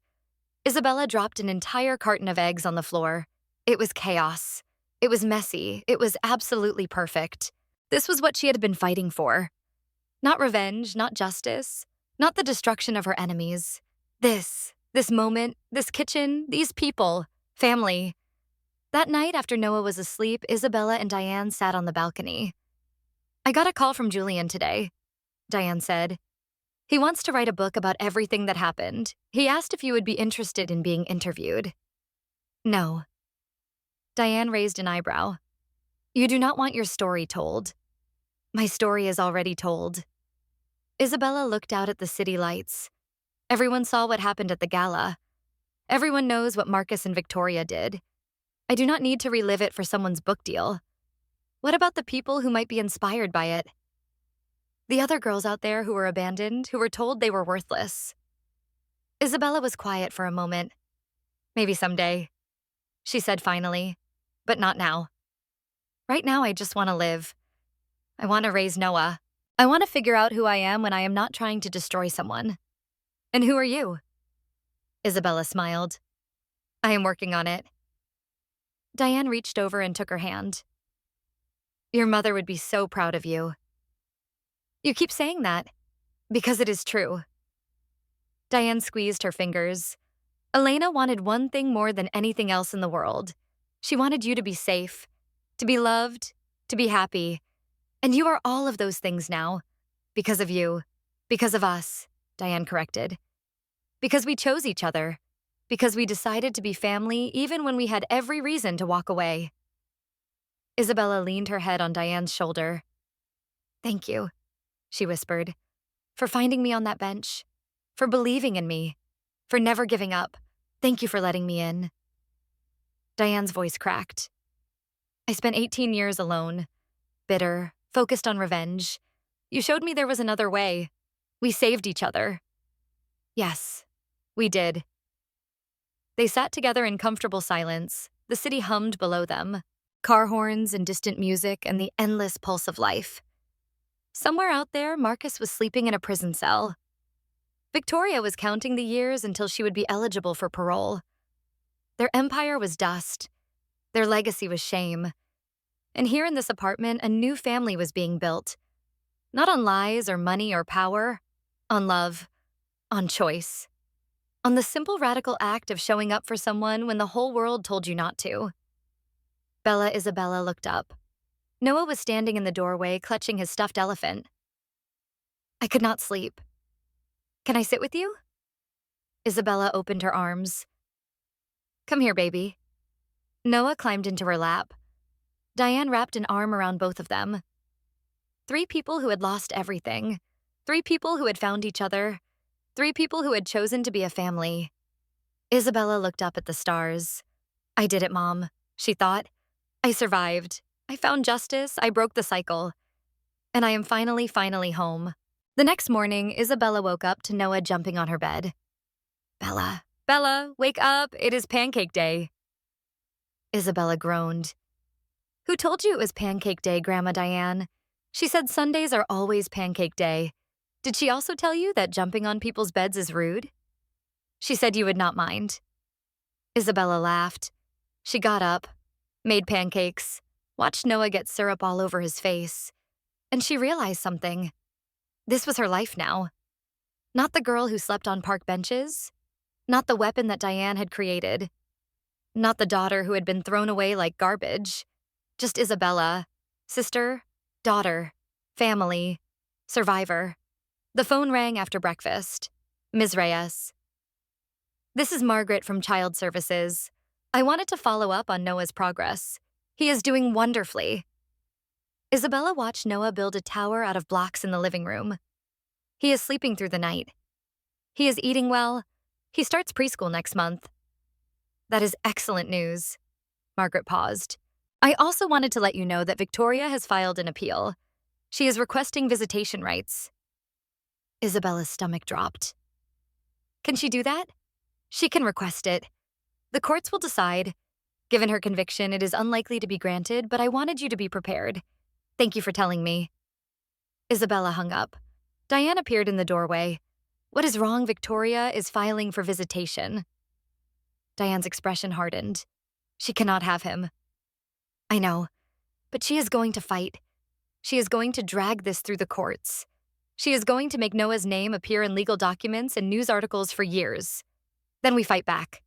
Isabella dropped an entire carton of eggs on the floor. It was chaos. It was messy. It was absolutely perfect. This was what she had been fighting for. Not revenge, not justice, not the destruction of her enemies. This moment, this kitchen, these people, family. That night after Noah was asleep, Isabella and Diane sat on the balcony. I got a call from Julian today, Diane said. He wants to write a book about everything that happened. He asked if you would be interested in being interviewed. No. Diane raised an eyebrow. You do not want your story told. My story is already told. Isabella looked out at the city lights. Everyone saw what happened at the gala. Everyone knows what Marcus and Victoria did. I do not need to relive it for someone's book deal. What about the people who might be inspired by it? The other girls out there who were abandoned, who were told they were worthless. Isabella was quiet for a moment. Maybe someday, she said finally, but not now. Right now, I just want to live. I want to raise Noah. I want to figure out who I am when I am not trying to destroy someone. And who are you? Isabella smiled. I am working on it. Diane reached over and took her hand. Your mother would be so proud of you. You keep saying that, because it is true. Diane squeezed her fingers. Elena wanted one thing more than anything else in the world. She wanted you to be safe, to be loved, to be happy. And you are all of those things now. Because of you. Because of us, Diane corrected. Because we chose each other. Because we decided to be family even when we had every reason to walk away. Isabella leaned her head on Diane's shoulder. Thank you, she whispered, for finding me on that bench, for believing in me, for never giving up. Thank you for letting me in. Diane's voice cracked. I spent 18 years alone, bitter, focused on revenge. You showed me there was another way. We saved each other. Yes, we did. They sat together in comfortable silence. The city hummed below them, car horns and distant music and the endless pulse of life. Somewhere out there, Marcus was sleeping in a prison cell. Victoria was counting the years until she would be eligible for parole. Their empire was dust. Their legacy was shame. And here in this apartment, a new family was being built. Not on lies or money or power, on love, on choice. On the simple radical act of showing up for someone when the whole world told you not to. Bella Isabella looked up. Noah was standing in the doorway, clutching his stuffed elephant. I could not sleep. Can I sit with you? Isabella opened her arms. Come here, baby. Noah climbed into her lap. Diane wrapped an arm around both of them. 3 people who had lost everything. 3 people who had found each other. 3 people who had chosen to be a family. Isabella looked up at the stars. I did it, Mom, she thought. I survived. I found justice. I broke the cycle. And I am finally home. The next morning, Isabella woke up to Noah jumping on her bed. Bella, wake up. It is pancake day. Isabella groaned. Who told you it was pancake day, Grandma Diane? She said Sundays are always pancake day. Did she also tell you that jumping on people's beds is rude? She said you would not mind. Isabella laughed. She got up, made pancakes, watched Noah get syrup all over his face, and she realized something. This was her life now. Not the girl who slept on park benches, not the weapon that Diane had created, not the daughter who had been thrown away like garbage, just Isabella, sister, daughter, family, survivor. The phone rang after breakfast. Ms. Reyes. This is Margaret from Child Services. I wanted to follow up on Noah's progress. He is doing wonderfully. Isabella watched Noah build a tower out of blocks in the living room. He is sleeping through the night. He is eating well. He starts preschool next month. That is excellent news. Margaret paused. I also wanted to let you know that Victoria has filed an appeal. She is requesting visitation rights. Isabella's stomach dropped. Can she do that? She can request it. The courts will decide. Given her conviction, it is unlikely to be granted, but I wanted you to be prepared. Thank you for telling me. Isabella hung up. Diane appeared in the doorway. What is wrong, Victoria is filing for visitation. Diane's expression hardened. She cannot have him. I know, but she is going to fight. She is going to drag this through the courts. She is going to make Noah's name appear in legal documents and news articles for years. Then we fight back.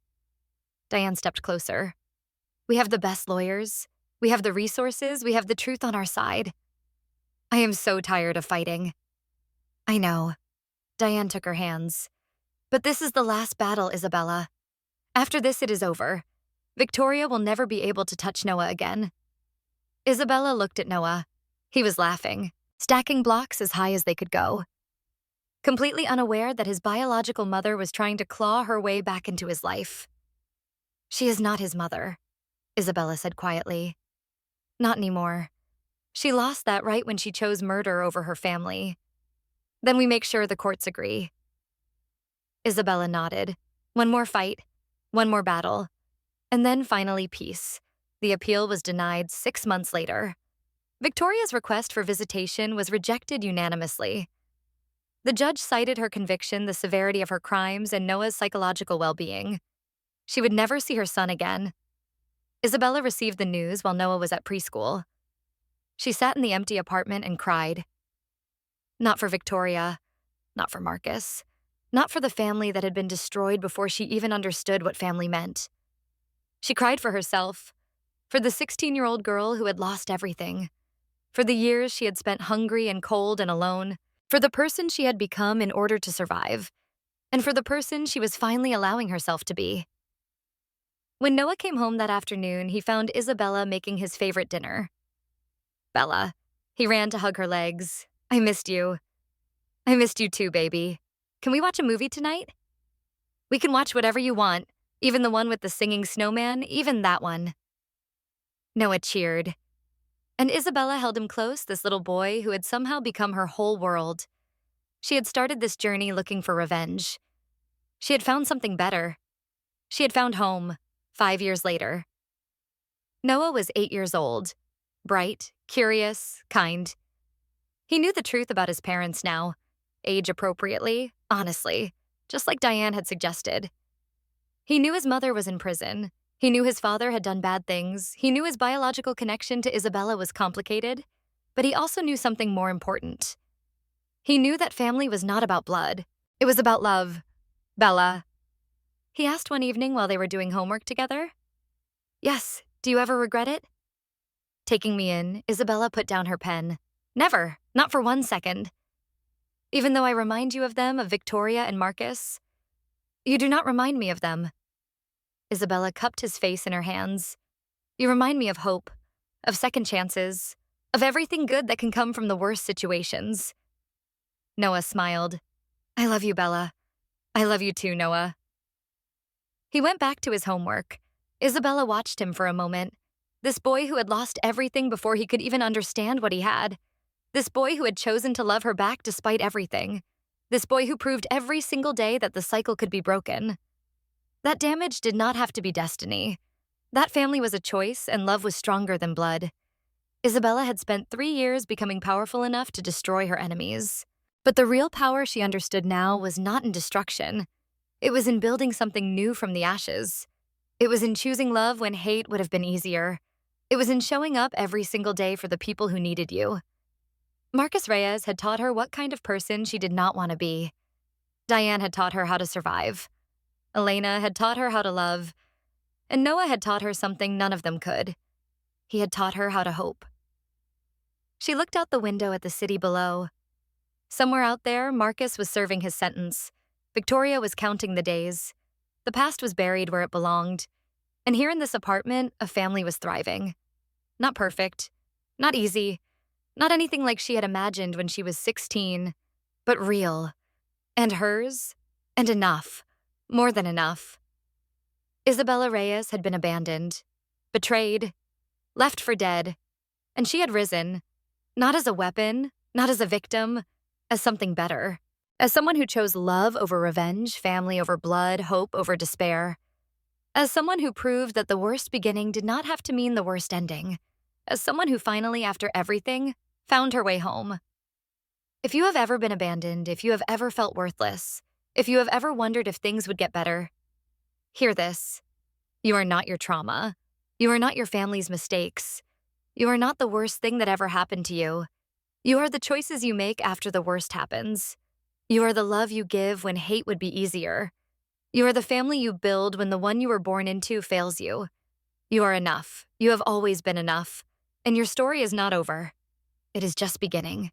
Diane stepped closer. We have the best lawyers. We have the resources. We have the truth on our side. I am so tired of fighting. I know. Diane took her hands. But this is the last battle, Isabella. After this, it is over. Victoria will never be able to touch Noah again. Isabella looked at Noah. He was laughing, stacking blocks as high as they could go. Completely unaware that his biological mother was trying to claw her way back into his life. She is not his mother, Isabella said quietly. Not anymore. She lost that right when she chose murder over her family. Then we make sure the courts agree. Isabella nodded. One more fight, one more battle, and then finally peace. The appeal was denied 6 months later. Victoria's request for visitation was rejected unanimously. The judge cited her conviction, the severity of her crimes, and Noah's psychological well-being. She would never see her son again. Isabella received the news while Noah was at preschool. She sat in the empty apartment and cried. Not for Victoria, not for Marcus, not for the family that had been destroyed before she even understood what family meant. She cried for herself, for the 16-year-old girl who had lost everything, for the years she had spent hungry and cold and alone, for the person she had become in order to survive, and for the person she was finally allowing herself to be. When Noah came home that afternoon, he found Isabella making his favorite dinner. Bella. He ran to hug her legs. I missed you. I missed you too, baby. Can we watch a movie tonight? We can watch whatever you want, even the one with the singing snowman, even that one. Noah cheered. And Isabella held him close, this little boy who had somehow become her whole world. She had started this journey looking for revenge. She had found something better. She had found home, 5 years later. Noah was 8 years old, bright, curious, kind. He knew the truth about his parents now, age appropriately, honestly, just like Diane had suggested. He knew his mother was in prison. He knew his father had done bad things. He knew his biological connection to Isabella was complicated, but he also knew something more important. He knew that family was not about blood. It was about love. Bella. He asked one evening while they were doing homework together. Yes, do you ever regret it? Taking me in, Isabella put down her pen. Never, not for 1 second. Even though I remind you of them, of Victoria and Marcus, you do not remind me of them. Isabella cupped his face in her hands. You remind me of hope, of second chances, of everything good that can come from the worst situations. Noah smiled. I love you, Bella. I love you too, Noah. He went back to his homework. Isabella watched him for a moment. This boy who had lost everything before he could even understand what he had. This boy who had chosen to love her back despite everything. This boy who proved every single day that the cycle could be broken. That damage did not have to be destiny. That family was a choice, and love was stronger than blood. Isabella had spent 3 years becoming powerful enough to destroy her enemies. But the real power she understood now was not in destruction. It was in building something new from the ashes. It was in choosing love when hate would have been easier. It was in showing up every single day for the people who needed you. Marcus Reyes had taught her what kind of person she did not want to be. Diane had taught her how to survive. Elena had taught her how to love. And Noah had taught her something none of them could. He had taught her how to hope. She looked out the window at the city below. Somewhere out there, Marcus was serving his sentence. Victoria was counting the days. The past was buried where it belonged. And here in this apartment, a family was thriving. Not perfect, not easy, not anything like she had imagined when she was 16, but real. And hers, and enough, more than enough. Isabella Reyes had been abandoned, betrayed, left for dead, and she had risen, not as a weapon, not as a victim, as something better. As someone who chose love over revenge, family over blood, hope over despair. As someone who proved that the worst beginning did not have to mean the worst ending. As someone who finally, after everything, found her way home. If you have ever been abandoned, if you have ever felt worthless, if you have ever wondered if things would get better, hear this. You are not your trauma. You are not your family's mistakes. You are not the worst thing that ever happened to you. You are the choices you make after the worst happens. You are the love you give when hate would be easier. You are the family you build when the one you were born into fails you. You are enough. You have always been enough. And your story is not over. It is just beginning.